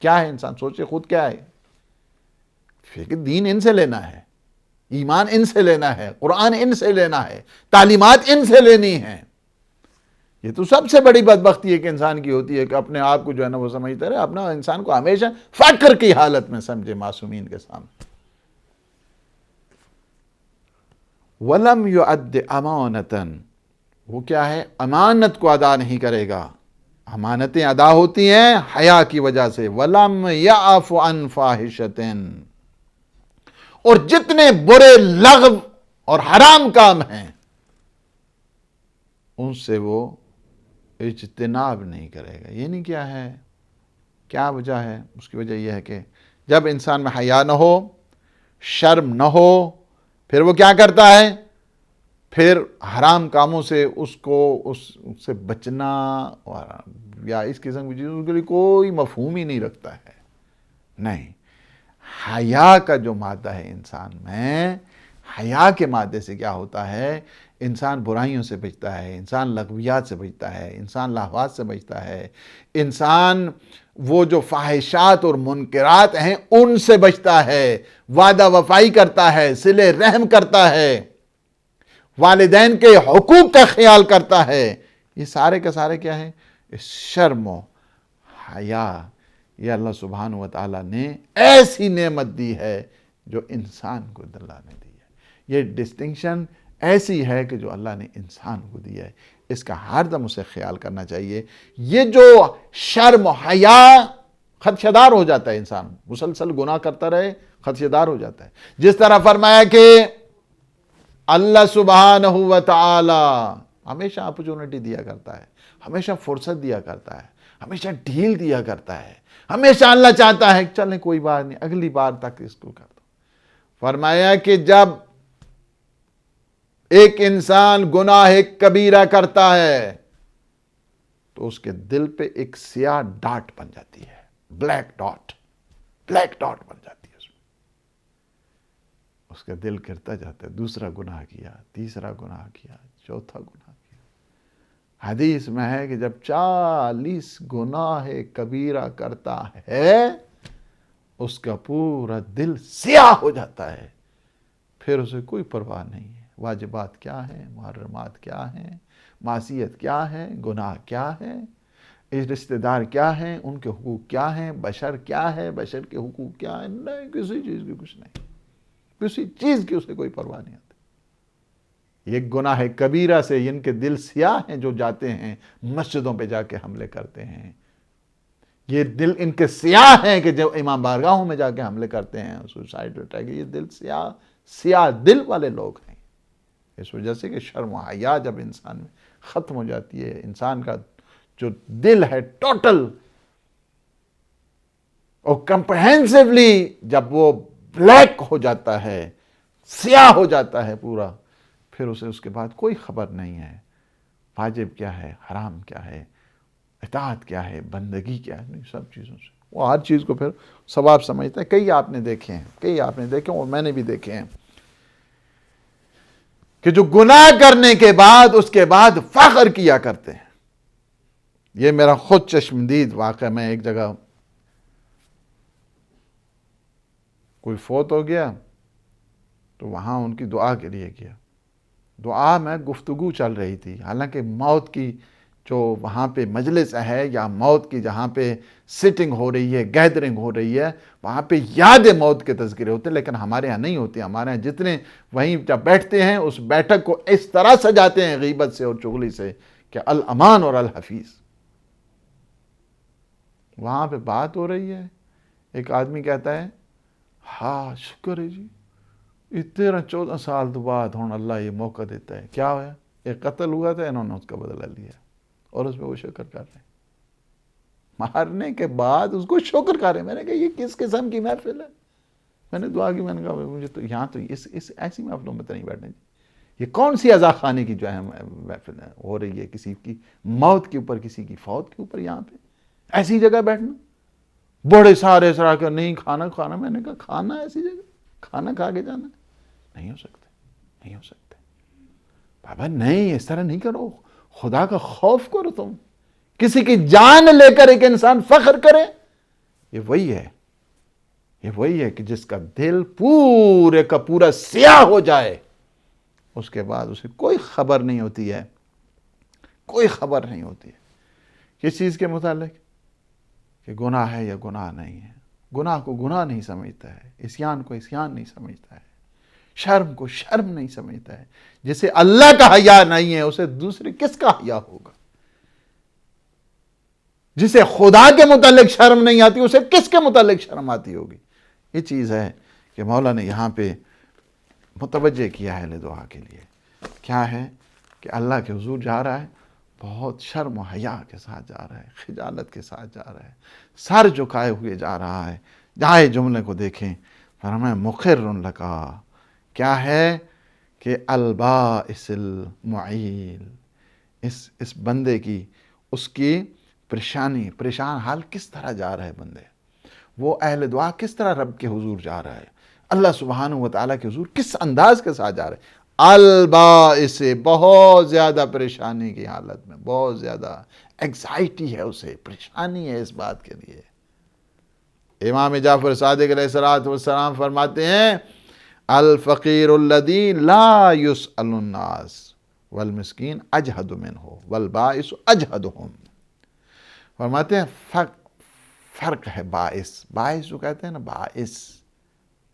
کیا ہے انسان؟ سوچے خود کیا ہے؟ فکر دین ان سے لینا ہے، ایمان ان سے لینا ہے، قرآن ان سے لینا ہے، تعلیمات ان سے لینی ہے۔ یہ تو سب سے بڑی بدبختی ہے کہ انسان کی ہوتی ہے کہ اپنے آپ کو جو ہے نا وہ سمجھتا رہے، اپنا انسان کو ہمیشہ فقر کی حالت میں سمجھے معصومین کے سامنے۔ وَلَمْ يُعَدِّ أَمَانَةً وہ کیا ہے؟ امانت کو ادا نہیں کرے گا. امانتیں ادا ہوتی ہیں حیا کی وجہ سے. وَلَمْ يَعْفُ عَنْ فَاحِشَةٍ. اور جتنے برے لغو اور حرام کام ہیں ان سے وہ اجتناب نہیں کرے گا. یعنی کیا ہے؟ کیا وجہ ہے؟ اس کی وجہ یہ ہے کہ جب انسان میں حیا نہ ہو، شرم نہ ہو، پھر وہ کیا کرتا ہے؟ پھر حرام کاموں سے اس سے بچنا یا اس قسم کی چیزوں کے لیے کوئی مفہوم ہی نہیں رکھتا ہے. نہیں، حیا کا جو مادہ ہے انسان میں، حیا کے مادے سے کیا ہوتا ہے؟ انسان برائیوں سے بچتا ہے، انسان لغویات سے بچتا ہے، انسان لہوات سے بچتا ہے، انسان وہ جو فاحشات اور منکرات ہیں ان سے بچتا ہے، وعدہ وفائی کرتا ہے، صلہ رحم کرتا ہے، والدین کے حقوق کا خیال کرتا ہے. یہ سارے کے سارے کیا ہیں؟ شرم و حیا. یہ اللہ سبحانہ و تعالیٰ نے ایسی نعمت دی ہے جو انسان کو اللہ نے دی ہے. یہ ڈسٹنکشن ایسی ہے کہ جو اللہ نے انسان کو دی ہے. اس کا ہر دم اسے خیال کرنا چاہیے. یہ جو شرم و حیا، خدشدار ہو جاتا ہے انسان، مسلسل گناہ کرتا رہے خدشدار ہو جاتا ہے. جس طرح فرمایا کہ اللہ سبحانہ و تعالی ہمیشہ اپرچونٹی دیا کرتا ہے، ہمیشہ فرصت دیا کرتا ہے، ہمیشہ ڈھیل دیا کرتا ہے. ہمیشہ اللہ چاہتا ہے چلیں کوئی بات نہیں، اگلی بار تک اس کو کر دو. فرمایا کہ جب ایک انسان گناہ کبیرہ کرتا ہے تو اس کے دل پہ ایک سیاہ ڈاٹ بن جاتی ہے، بلیک ڈاٹ بن جاتی ہے. اس کا دل کرتا جاتا ہے، دوسرا گناہ کیا، تیسرا گناہ کیا، چوتھا گناہ کیا. حدیث میں ہے کہ جب 40 گناہ کبیرہ کرتا ہے اس کا پورا دل سیاہ ہو جاتا ہے. پھر اسے کوئی پرواہ نہیں ہے واجبات کیا ہیں، محرمات کیا ہیں، معصیت کیا ہے، گناہ کیا ہے، رشتہ دار کیا ہیں، ان کے حقوق کیا ہیں، بشر کیا ہے، بشر کے حقوق کیا ہیں. نہیں، کسی چیز کی کچھ نہیں، کسی چیز کی اسے کوئی پرواہ نہیں آتی. یہ گناہ کبیرہ سے ان کے دل سیاہ ہیں جو جاتے ہیں مسجدوں پہ جا کے حملے کرتے ہیں. یہ دل ان کے سیاہ ہیں کہ جو امام بارگاہوں میں جا کے حملے کرتے ہیں، سوسائڈ اٹیک. یہ دل سیاہ دل والے لوگ ہیں. اس وجہ سے کہ شرم و حیا جب انسان میں ختم ہو جاتی ہے، انسان کا جو دل ہے ٹوٹل اور کمپریہنسولی جب وہ بلیک ہو جاتا ہے، سیاہ ہو جاتا ہے پورا، پھر اسے اس کے بعد کوئی خبر نہیں ہے واجب کیا ہے، حرام کیا ہے، اطاعت کیا ہے، بندگی کیا ہے. نہیں، سب چیزوں سے وہ ہر چیز کو پھر ثواب سمجھتا ہے. کئی آپ نے دیکھے ہیں اور میں نے بھی دیکھے ہیں کہ جو گناہ کرنے کے بعد اس کے بعد فخر کیا کرتے ہیں. یہ میرا خود چشمدید واقعہ. میں ایک جگہ کوئی فوت ہو گیا تو وہاں ان کی دعا کے لیے گیا. دعا میں گفتگو چل رہی تھی، حالانکہ موت کی جو وہاں پہ مجلس ہے یا موت کی جہاں پہ سٹنگ ہو رہی ہے، گیدرنگ ہو رہی ہے، وہاں پہ یاد موت کے تذکرے ہوتے ہیں. لیکن ہمارے ہاں نہیں ہوتے. ہمارے ہاں جتنے وہیں جب بیٹھتے ہیں اس بیٹھک کو اس طرح سجاتے ہیں غیبت سے اور چغلی سے کہ الامان اور الحفیظ. وہاں پہ بات ہو رہی ہے، ایک آدمی کہتا ہے ہاں شکر ہے جی 13-14 سال تو بعد ہوں اللہ یہ موقع دیتا ہے. کیا ہوا؟ ایک قتل ہوا تھا، انہوں نے اس کا بدلہ لیا اور اس پہ وہ شکر کر رہے ہیں. مارنے کے بعد اس کو شکر کر رہے ہیں. میں نے کہا یہ کس قسم کی محفل ہے؟ میں نے دعا کی. میں نے کہا مجھے تو یہاں تو اس ایسی محفلوں میں تو نہیں بیٹھنے. یہ کون سی عزا خانے کی جو ہے محفل ہو رہی ہے، کسی کی موت کے اوپر، کسی کی فوت کے اوپر، یہاں پہ ایسی جگہ بیٹھنا. بڑے سارے سرا کر نہیں کھانا. میں نے کہا کھانا ایسی جگہ، کھانا کھا کے جانا؟ نہیں ہو سکتے بابا. نہیں، اس طرح نہیں کرو. خدا کا خوف کرو. تم کسی کی جان لے کر ایک انسان فخر کرے. یہ وہی ہے کہ جس کا دل پورے کا پورا سیاہ ہو جائے، اس کے بعد اسے کوئی خبر نہیں ہوتی ہے. کس چیز کے متعلق؟ کہ گناہ ہے یا گناہ نہیں ہے. گناہ کو گناہ نہیں سمجھتا ہے، عصیان کو عصیان نہیں سمجھتا ہے، شرم کو شرم نہیں سمجھتا ہے. جسے اللہ کا حیا نہیں ہے اسے دوسرے کس کا حیا ہوگا؟ جسے خدا کے متعلق شرم نہیں آتی اسے کس کے متعلق شرم آتی ہوگی؟ یہ چیز ہے کہ مولا نے یہاں پہ متوجہ کیا ہے اہل دعا کے لیے. کیا ہے کہ اللہ کے حضور جا رہا ہے، بہت شرم و حیا کے ساتھ جا رہا ہے، خجالت کے ساتھ جا رہا ہے، سر جھکائے ہوئے جا رہا ہے. جہاں جملے کو دیکھیں فرمایا مقر لکا، کیا ہے کہ البائس المعیل، اس بندے کی، اس کی پریشان حال کس طرح جا رہا ہے بندے. وہ اہل دعا کس طرح رب کے حضور جا رہا ہے، اللہ سبحانہ و تعالیٰ کے حضور کس انداز کے ساتھ جا رہا ہے. البائس، بہت زیادہ پریشانی کی حالت میں، بہت زیادہ ایگزائٹی ہے اسے، پریشانی ہے اس بات کے لیے. امام جعفر صادق علیہ السلام فرماتے ہیں الفقیر الذی لا یسأل الناس والمسکین اجہد منہ والبائس اجہدہم. فرماتے ہیں فرق ہے باعث جو کہتے ہیں نا،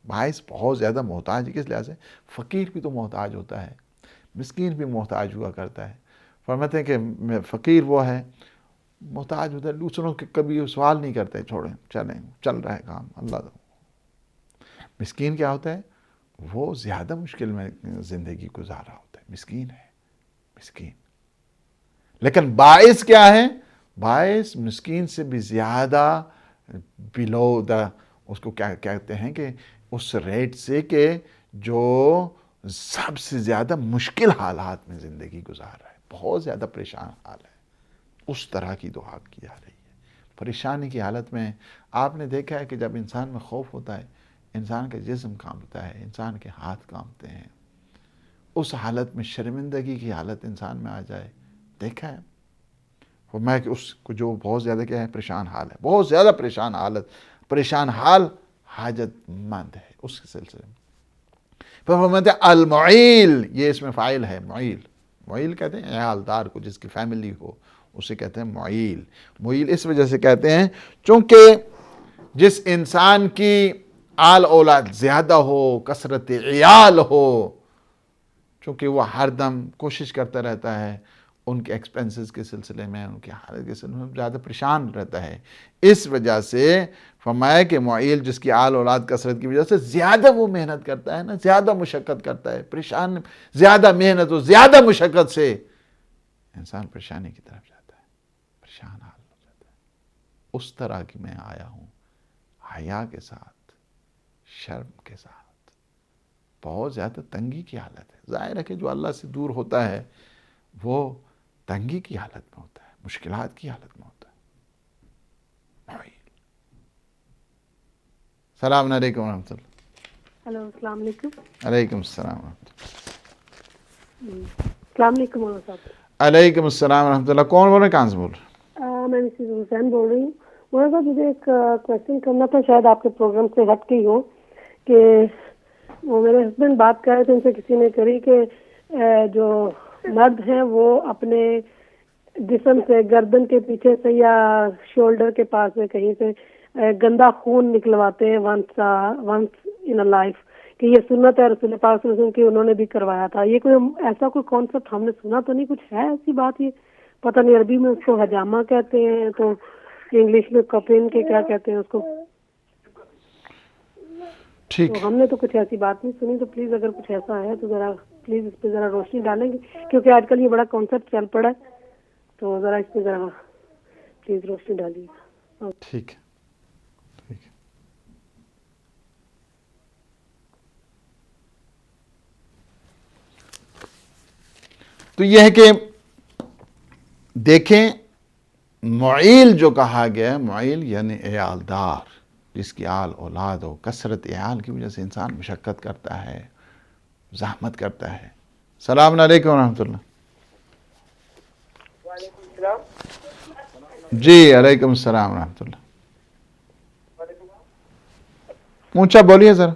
باعث بہت زیادہ محتاج. کس لحاظ سے؟ فقیر بھی تو محتاج ہوتا ہے، مسکین بھی محتاج ہوا کرتا ہے. فرماتے ہیں کہ فقیر وہ ہے محتاج ہوتا ہے، دوسروں کے کبھی سوال نہیں کرتے، چھوڑیں چلیں چل رہا ہے کام اللہ دو. مسکین کیا ہوتا ہے؟ وہ زیادہ مشکل میں زندگی گزار رہا ہوتا ہے، مسکین ہے مسکین. لیکن باعث کیا ہے؟ باعث مسکین سے بھی زیادہ بلو دا، اس کو کیا کہتے ہیں کہ اس ریٹ سے کہ جو سب سے زیادہ مشکل حالات میں زندگی گزار رہا ہے، بہت زیادہ پریشان حال ہے، اس طرح کی دعا کی جا رہی ہے. پریشانی کی حالت میں آپ نے دیکھا ہے کہ جب انسان میں خوف ہوتا ہے انسان کا جسم کانپتا ہے، انسان کے ہاتھ کانپتے ہیں. اس حالت میں شرمندگی کی حالت انسان میں آ جائے، دیکھا ہے وہ میں کہ اس کو جو بہت زیادہ کیا ہے پریشان حال ہے، بہت زیادہ پریشان حالت، پریشان حال حاجت مند ہے اس کے سلسلے میں. پھر فرماتے ہیں المعیل، یہ اس میں فاعل ہے. معیل کہتے ہیں عیالدار کو، جس کی فیملی ہو اسے کہتے ہیں معیل. معیل اس وجہ سے کہتے ہیں چونکہ جس انسان کی آل اولاد زیادہ ہو، کثرت عیال ہو، چونکہ وہ ہر دم کوشش کرتا رہتا ہے ان کے ایکسپنسز کے سلسلے میں، ان کی حالت کے سلسلے میں زیادہ پریشان رہتا ہے. اس وجہ سے فرمایا کہ معیل جس کی آل اولاد کثرت کی وجہ سے زیادہ وہ محنت کرتا ہے نا، زیادہ مشقت کرتا ہے، پریشان، زیادہ محنت و زیادہ مشقت سے انسان پریشانی کی طرف جاتا ہے، پریشان حال ہو جاتا ہے. اس طرح کی میں آیا ہوں حیا کے ساتھ، شرم کے ساتھ، بہت زیادہ تنگی کی حالت ہے. ظاہر ہے کہ جو اللہ سے دور ہوتا ہے وہ تنگی کی حالت میں ہوتا ہے، مشکلات کی حالت میں ہوتا ہے. السلام علیکم ورحمۃ اللہ. ہلو السلام علیکم. علیکم السلام ورحمۃ اللہ. السلام علیکم مولانا صاحب. علیکم السلام ورحمۃ اللہ. کون بول رہے ہیں، کہاں سے بول رہے ہیں؟ میں مسز حسین بول رہی ہوں. مولانا صاحب مجھے ایک کوشچن کرنا تھا، شاید آپ کے پروگرام سے ہٹ گئی ہو، کہ وہ میرے ہسبینڈ بات کر رہے تھے، ان سے کسی نے کری کہ جو مرد ہیں وہ اپنے جسم سے گردن کے پیچھے سے یا شولڈر کے پاس سے کہیں سے گندا خون نکلواتے ہیں ونس ان اے لائف، کہ یہ سنت ہے رسول پاک صلی اللہ علیہ وسلم کی، انہوں نے بھی کروایا تھا. یہ کوئی ایسا کوئی کانسیپٹ ہم نے سنا تو نہیں، کچھ ہے ایسی بات؟ یہ پتہ نہیں، عربی میں اس کو حجامہ کہتے ہیں، تو انگلش میں کپین کے کیا کہتے ہیں اس کو. ٹھیک، تو ہم نے تو کچھ ایسی بات نہیں سنی، تو پلیز اگر کچھ ایسا ہے تو ذرا پلیز اس پہ ذرا روشنی ڈالیں گے، کیونکہ آج کل یہ بڑا کانسیپٹ چل پڑا ہے، تو ذرا اس پہ ذرا پلیز روشنی ڈالیے. ٹھیک ہے. تو یہ ہے کہ دیکھیں معیل جو کہا گیا، معیل یعنی عیالدار، جس کی آل اولاد ہو. کثرت عیال کی وجہ سے انسان مشقت کرتا ہے، زحمت کرتا ہے. السلام علیکم ورحمۃ اللہ. وعلیکم السلام. جی علیکم السلام ورحمۃ اللہ. اونچا بولیے ذرا.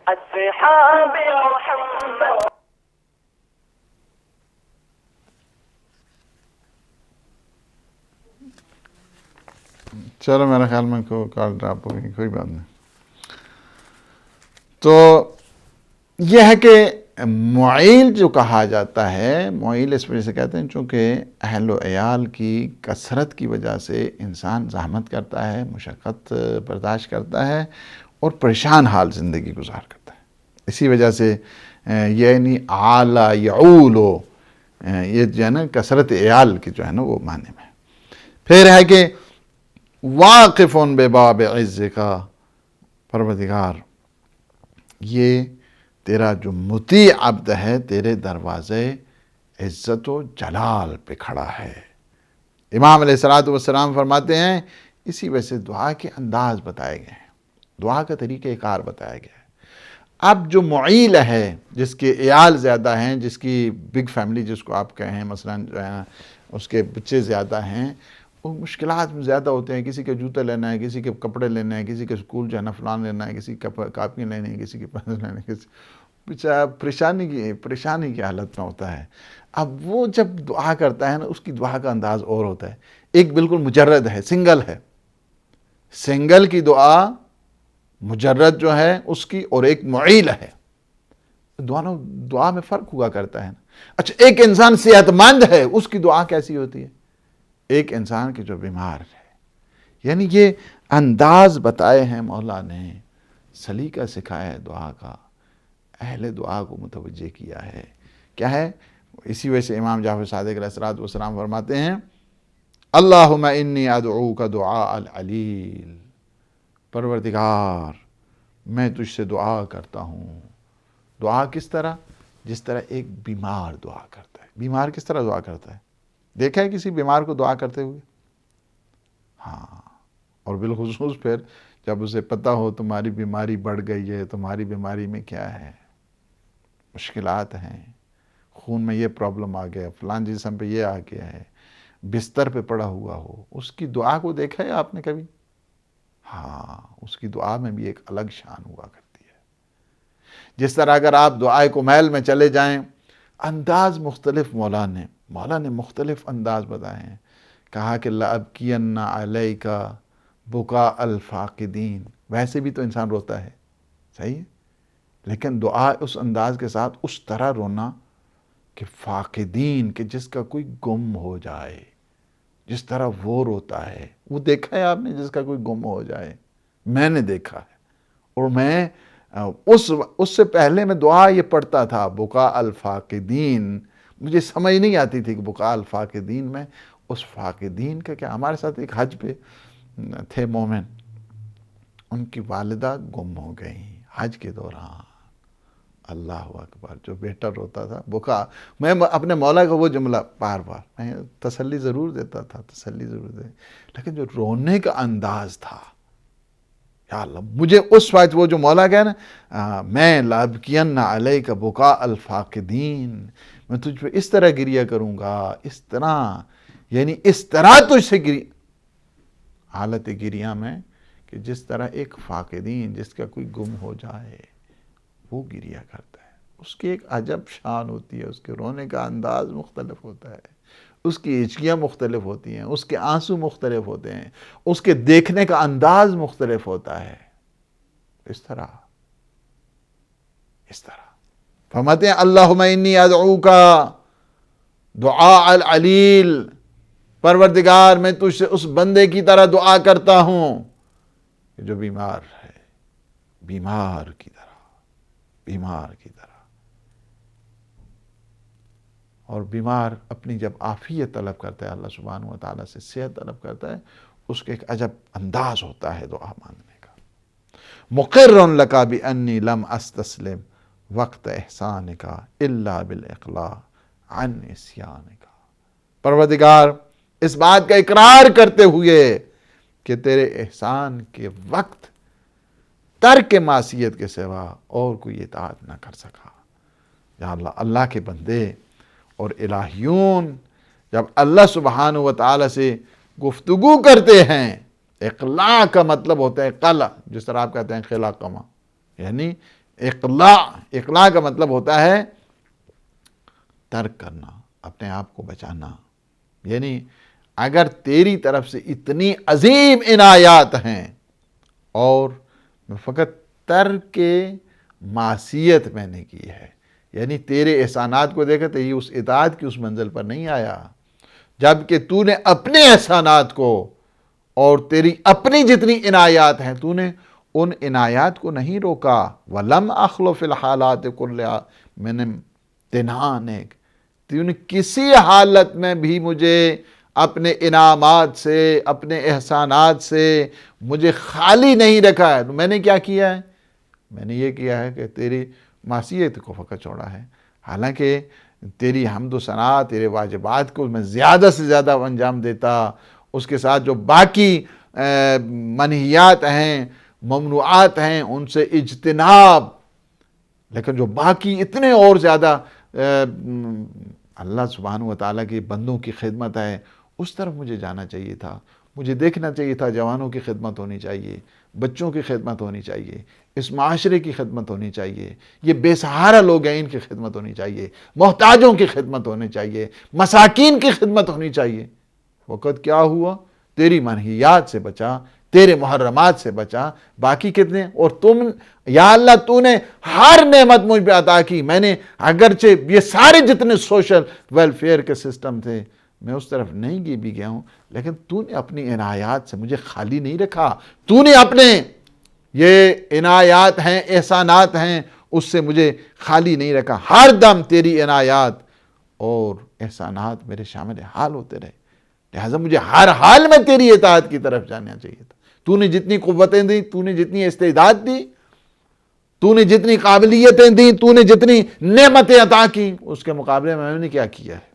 اصحاب محمد. چلو میرے خیال میں کال ڈراپ ہو گئی، کوئی بات نہیں. تو یہ ہے کہ معیل جو کہا جاتا ہے، معیل اس وجہ سے کہتے ہیں چونکہ اہل و عیال کی کثرت کی وجہ سے انسان زحمت کرتا ہے، مشقت برداشت کرتا ہے اور پریشان حال زندگی گزار کرتا ہے. اسی وجہ سے یعنی اعلیٰ یعولو، یہ جو ہے نا کثرت عیال کی جو ہے نا وہ معنی میں. پھر ہے کہ واقف بباب عز کا، پروردگار یہ تیرا جو مطیع عبد ہے تیرے دروازے عزت و جلال پہ کھڑا ہے. امام علیہ الصلوۃ والسلام فرماتے ہیں اسی وجہ سے دعا کے انداز بتائے گئے ہیں، دعا کا طریقہ کار بتایا گیا ہے. اب جو معیل ہے، جس کے عیال زیادہ ہیں، جس کی بگ فیملی جس کو آپ کہیں، مثلا جو ہے نا اس کے بچے زیادہ ہیں، وہ مشکلات میں زیادہ ہوتے ہیں. کسی کے جوتے لینا ہے، کسی کے کپڑے لینا ہے، کسی کے اسکول جو ہے نا فلان لینا ہے، کسی کی کاپیاں لینی ہے، کسی کے پینسل لینے ہیں، کسی بیچارہ پریشانی کی حالت میں ہوتا ہے. اب وہ جب دعا کرتا ہے نا، اس کی دعا کا انداز اور ہوتا ہے. ایک بالکل مجرد ہے، سنگل ہے، سنگل کی دعا مجرد جو ہے اس کی، اور ایک معیل ہے. دونوں دعا میں فرق ہوا کرتا ہے نا. اچھا ایک انسان صحت مند ہے، اس کی دعا کیسی ہوتی ہے؟ ایک انسان کی جو بیمار ہے. یعنی یہ انداز بتائے ہیں مولا نے، سلیقہ سکھایا ہے دعا کا، اہل دعا کو متوجہ کیا ہے. کیا ہے؟ اسی وجہ سے امام جعفر صادق علیہ السلام فرماتے ہیں اللہم انی ادعوک دعاء العلیل، پروردگار میں تجھ سے دعا کرتا ہوں. دعا کس طرح؟ جس طرح ایک بیمار دعا کرتا ہے. بیمار کس طرح دعا کرتا ہے؟ دیکھا ہے کسی بیمار کو دعا کرتے ہوئے؟ ہاں. اور بالخصوص پھر جب اسے پتہ ہو تمہاری بیماری بڑھ گئی ہے، تمہاری بیماری میں کیا ہے، مشکلات ہیں، خون میں یہ پرابلم آ گیا، فلان جسم پہ یہ آ گیا ہے، بستر پہ پڑا ہوا ہو، اس کی دعا کو دیکھا ہے آپ نے کبھی؟ ہاں، اس کی دعا میں بھی ایک الگ شان ہوا کرتی ہے. جس طرح اگر آپ دعائے کمیل میں چلے جائیں، انداز مختلف مولا نے مختلف انداز بتائے ہیں. کہا کہ لَأَبْكِيَنَّ عَلَيْكَ بُكَاءَ الْفَاقِدِينَ، ویسے بھی تو انسان روتا ہے، صحیح ہے، لیکن دعا اس انداز کے ساتھ اس طرح رونا کہ فاقدین، کہ جس کا کوئی گم ہو جائے، جس طرح وہ روتا ہے. وہ دیکھا ہے آپ نے جس کا کوئی گم ہو جائے؟ میں نے دیکھا ہے. اور میں اس سے پہلے میں دعا یہ پڑھتا تھا بکا الفاقدین، مجھے سمجھ نہیں آتی تھی کہ بکا الفاقدین میں اس فاقدین کا کیا. ہمارے ساتھ ایک حج پہ تھے مومن، ان کی والدہ گم ہو گئیں حج کے دوران. اللہ اکبر، جو بیٹا روتا تھا بکا. میں اپنے مولا کا وہ جملہ بار بار میں تسلی ضرور دیتا تھا، لیکن جو رونے کا انداز تھا، یا اللہ مجھے اس وقت وہ جو مولا کہا نا میں لَأَبْكِيَنَّ عَلَيْكَ بُكَاءَ الْفَاقِدِينَ، میں تجھ پہ اس طرح گریہ کروں گا، اس طرح، یعنی اس طرح تجھ سے حالت گریہ میں کہ جس طرح ایک فاقدین، جس کا کوئی گم ہو جائے، وہ گریہ کرتا ہے. اس کی ایک عجب شان ہوتی ہے، اس کے رونے کا انداز مختلف ہوتا ہے، اس کی ہچکیاں مختلف ہوتی ہیں، اس کے آنسو مختلف ہوتے ہیں، اس کے دیکھنے کا انداز مختلف ہوتا ہے. اس طرح فرماتے ہیں اللہم انی ادعوک دعاء العلیل، پروردگار میں تجھ سے اس بندے کی طرح دعا کرتا ہوں جو بیمار ہے، بیمار کی طرح. اور بیمار اپنی جب عافیت طلب کرتا ہے، اللہ سبحانہ و تعالیٰ سے صحت طلب کرتا ہے، اس کا ایک عجب انداز ہوتا ہے دعا مانگنے کا. مقر لک بانی لم استسلم وقت احسانک الا بالاقلاع عن نسیانک، پروردگار اس بات کا اقرار کرتے ہوئے کہ تیرے احسان کے وقت ترک معصیت کے سوا اور کوئی اطاعت نہ کر سکا. یا اللہ، اللہ کے بندے اور الہیون جب اللہ سبحانہ و تعالی سے گفتگو کرتے ہیں، اقلاع کا مطلب ہوتا ہے قلع، جس طرح آپ کہتے ہیں خلا کما، یعنی اقلاع کا مطلب ہوتا ہے ترک کرنا، اپنے آپ کو بچانا. یعنی اگر تیری طرف سے اتنی عظیم عنایات ہیں اور میں فقط ترک معصیت میں نے کی ہے. یعنی تیرے احسانات کو دیکھا تو یہ اس اطاعت کی اس منزل پر نہیں آیا، جبکہ تو نے اپنے احسانات کو اور تیری اپنی جتنی عنایات ہیں تو نے ان عنایات کو نہیں روکا. وَلَمْ أَخْلُ فِي الْحَالَاتِ كُلِّهَا مِنْ امتنانِك، تو نے کسی حالت میں بھی مجھے اپنے انعامات سے، اپنے احسانات سے مجھے خالی نہیں رکھا ہے. تو میں نے کیا کیا ہے؟ میں نے یہ کیا ہے کہ تیری معصیت کو فقط چھوڑا ہے. حالانکہ تیری حمد و ثنا، تیرے واجبات کو میں زیادہ سے زیادہ انجام دیتا، اس کے ساتھ جو باقی منہیات ہیں، ممنوعات ہیں، ان سے اجتناب. لیکن جو باقی اتنے اور زیادہ اللہ سبحانہ و تعالیٰ کی بندوں کی خدمت ہے، اس طرف مجھے جانا چاہیے تھا. مجھے دیکھنا چاہیے تھا جوانوں کی خدمت ہونی چاہیے، بچوں کی خدمت ہونی چاہیے، اس معاشرے کی خدمت ہونی چاہیے، یہ بے سہارا لوگ ہیں ان کی خدمت ہونی چاہیے، محتاجوں کی خدمت ہونی چاہیے، مساکین کی خدمت ہونی چاہیے. وقت کیا ہوا؟ تیری منہیات سے بچا، تیرے محرمات سے بچا. باقی کتنے؟ اور تم یا اللہ تو نے ہر نعمت مجھ پہ عطا کی. میں نے اگرچہ یہ سارے جتنے سوشل ویلفیئر کے سسٹم تھے میں اس طرف نہیں بھی گیا ہوں، لیکن تو نے اپنی عنایات سے مجھے خالی نہیں رکھا. تو نے اپنے یہ عنایات ہیں، احسانات ہیں، اس سے مجھے خالی نہیں رکھا. ہر دم تیری عنایات اور احسانات میرے شامل حال ہوتے رہے. لہٰذا مجھے ہر حال میں تیری اطاعت کی طرف جانا چاہیے تھا. تو نے جتنی قوتیں دی، تو نے جتنی استعداد دی، تو نے جتنی قابلیتیں دی، تو نے جتنی نعمتیں عطا کی، اس کے مقابلے میں نے کیا کیا ہے؟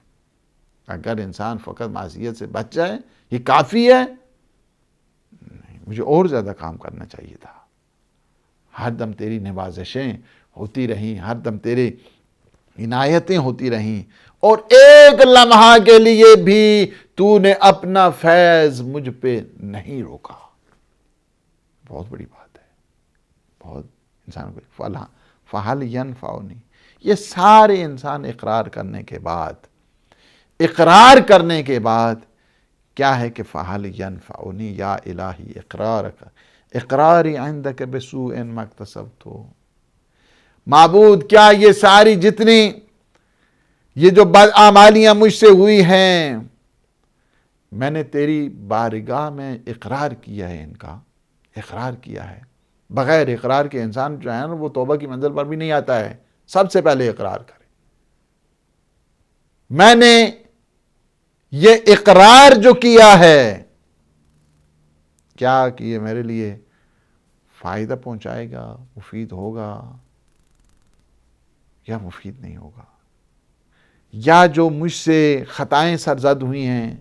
اگر انسان فقط معصیت سے بچ جائے یہ کافی ہے؟ نہیں، مجھے اور زیادہ کام کرنا چاہیے تھا. ہر دم تیری نوازشیں ہوتی رہیں، ہر دم تیرے عنایتیں ہوتی رہیں، اور ایک لمحہ کے لیے بھی تو نے اپنا فیض مجھ پہ نہیں روکا. بہت بڑی بات ہے، بہت انسان کو فَهَلْ يَنْفَعُنِي. یہ سارے انسان اقرار کرنے کے بعد کیا ہے کہ فَهَلْ يَنْفَعُنِي یا الہی اقراری عندک بسوء ما اکتسبت. معبود کیا یہ ساری جتنی یہ جو بدعمالیاں مجھ سے ہوئی ہیں میں نے تیری بارگاہ میں اقرار کیا ہے، ان کا اقرار کیا ہے. بغیر اقرار کے انسان جو ہے نا وہ توبہ کی منزل پر بھی نہیں آتا ہے. سب سے پہلے اقرار کرے. میں نے یہ اقرار جو کیا ہے کیا کہ یہ میرے لیے فائدہ پہنچائے گا، مفید ہوگا یا مفید نہیں ہوگا، یا جو مجھ سے خطائیں سرزد ہوئی ہیں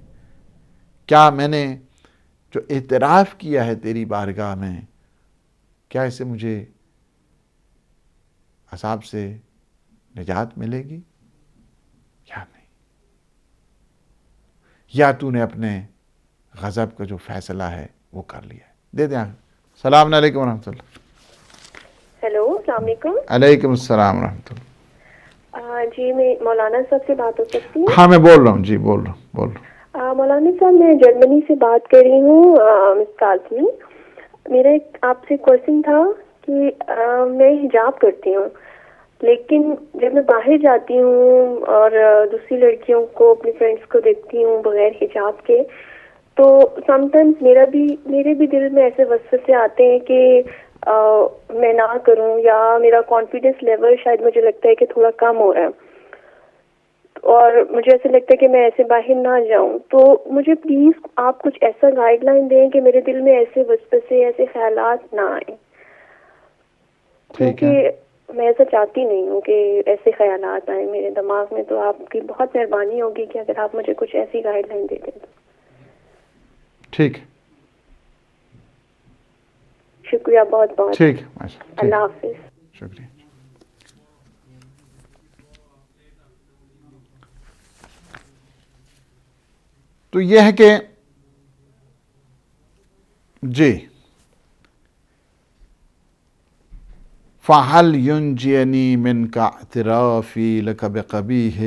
کیا میں نے جو اعتراف کیا ہے تیری بارگاہ میں کیا اسے مجھے عذاب سے نجات ملے گی یا نہیں، یا تو نے اپنے غضب کا جو فیصلہ ہے وہ کر لیا ہے. دے دیں. السلام علیکم ورحمۃ اللہ. ہیلو، السلام علیکم. علیکم السلام ورحمۃ اللہ. جی میں مولانا صاحب سے بات ہو سکتی ہے؟ ہاں میں بول رہا ہوں. جی بول رہا ہوں. مولانا صاحب میں جرمنی سے بات کر رہی ہوں، مس کاظمی. میرا ایک آپ سے کوشچن تھا کہ میں حجاب کرتی ہوں، لیکن جب میں باہر جاتی ہوں اور دوسری لڑکیوں کو، اپنی فرینڈس کو دیکھتی ہوں بغیر حجاب کے، تو سم ٹائمز میرے بھی دل میں ایسے وسوسے آتے ہیں کہ میں نہ کروں، یا میرا کانفیڈنس لیول شاید مجھے لگتا ہے کہ تھوڑا کم ہو رہا ہے، اور مجھے ایسے لگتا ہے کہ میں ایسے باہر نہ جاؤں. تو مجھے پلیز آپ کچھ ایسا گائیڈ لائن دیں کہ میرے دل میں ایسے وسوسے، ایسے خیالات نہ آئیں، کیونکہ میں ایسا چاہتی نہیں ہوں کہ ایسے خیالات آئیں میرے دماغ میں. تو آپ کی بہت مہربانی ہوگی کہ اگر آپ مجھے کچھ ایسی گائیڈ لائن دے دیں تو. ٹھیک، شکریہ بہت بہت. ٹھیک، اللہ حافظ. شکریہ. تو یہ ہے کہ جی فَهَلْ يُنْجِيَنِي مِنْكَ اعْتِرَافِي لَكَ بِقَبِيحٍ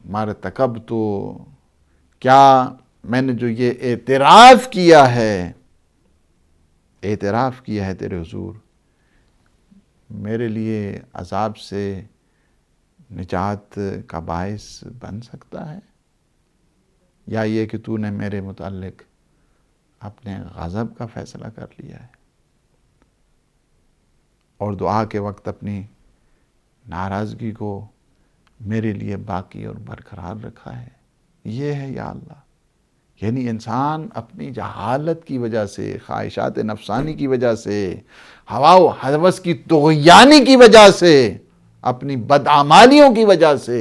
مَا ارْتَكَبْتُ. کیا میں نے جو یہ اعتراف کیا ہے تیرے حضور، میرے لیے عذاب سے نجات کا باعث بن سکتا ہے، یا یہ کہ تو نے میرے متعلق اپنے غضب کا فیصلہ کر لیا ہے اور دعا کے وقت اپنی ناراضگی کو میرے لیے باقی اور برقرار رکھا ہے۔ یہ ہے یا اللہ، یعنی انسان اپنی جہالت کی وجہ سے، خواہشات نفسانی کی وجہ سے، ہوا و ہوس کی طغیانی کی وجہ سے، اپنی بدعمالیوں کی وجہ سے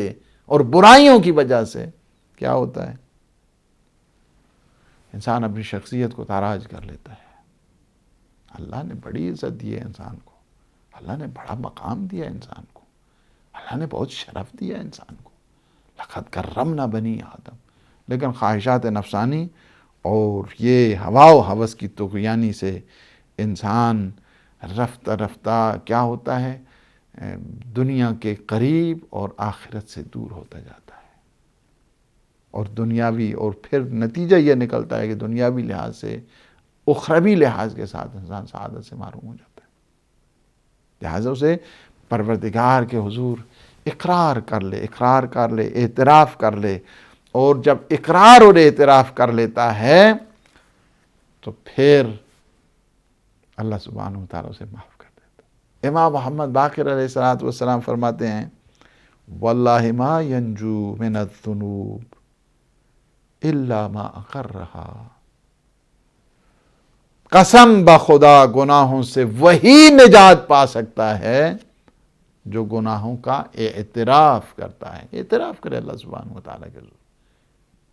اور برائیوں کی وجہ سے کیا ہوتا ہے؟ انسان اپنی شخصیت کو تاراج کر لیتا ہے۔ اللہ نے بڑی عزت دی ہے انسان کو، اللہ نے بڑا مقام دیا انسان کو، اللہ نے بہت شرف دیا انسان کو، لقد کرمنا بنی آدم، لیکن خواہشات نفسانی اور یہ ہوا و ہوس کی طغیانی سے انسان رفتہ رفتہ کیا ہوتا ہے؟ دنیا کے قریب اور آخرت سے دور ہوتا جاتا ہے، اور دنیاوی، اور پھر نتیجہ یہ نکلتا ہے کہ دنیاوی لحاظ سے اخروی لحاظ کے ساتھ انسان سعادت سے محروم ہو جاتا ہے۔ لہٰذا اسے پروردگار کے حضور اقرار کر لے، اعتراف کر لے، اور جب اقرار اور اعتراف کر لیتا ہے تو پھر اللہ سبحانہ و تعالیٰ اسے معاف کر دیتا ہے۔ امام محمد باقر علیہ السلام فرماتے ہیں واللہ ما ینجو من الذنوب الا ما اقرہا، قسم بخدا گناہوں سے وہی نجات پا سکتا ہے جو گناہوں کا اعتراف کرتا ہے۔ اعتراف کرے اللہ سبحانہ وتعالیٰ کے حضور،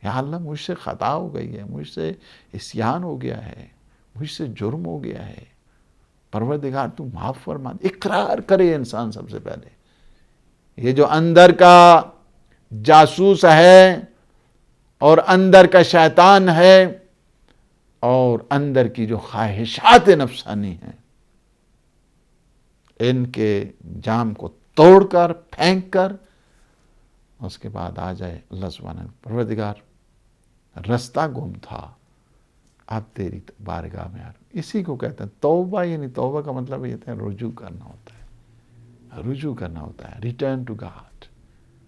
یا اللہ مجھ سے خطا ہو گئی ہے، مجھ سے عصیان ہو گیا ہے، مجھ سے جرم ہو گیا ہے، پروردگار تو معاف فرما۔ اقرار کرے انسان سب سے پہلے۔ یہ جو اندر کا جاسوس ہے اور اندر کا شیطان ہے اور اندر کی جو خواہشات نفسانی ہیں، ان کے جام کو توڑ کر، پھینک کر، اس کے بعد آ جائے اللہ سبحانہ، پروردگار رستہ گم تھا، اب تیری بارگاہ میں آ رہا۔ اسی کو کہتے ہیں توبہ، یعنی توبہ کا مطلب یہ ہے رجوع کرنا ہوتا ہے، رجوع کرنا ہوتا ہے، ریٹرن ٹو گاڈ۔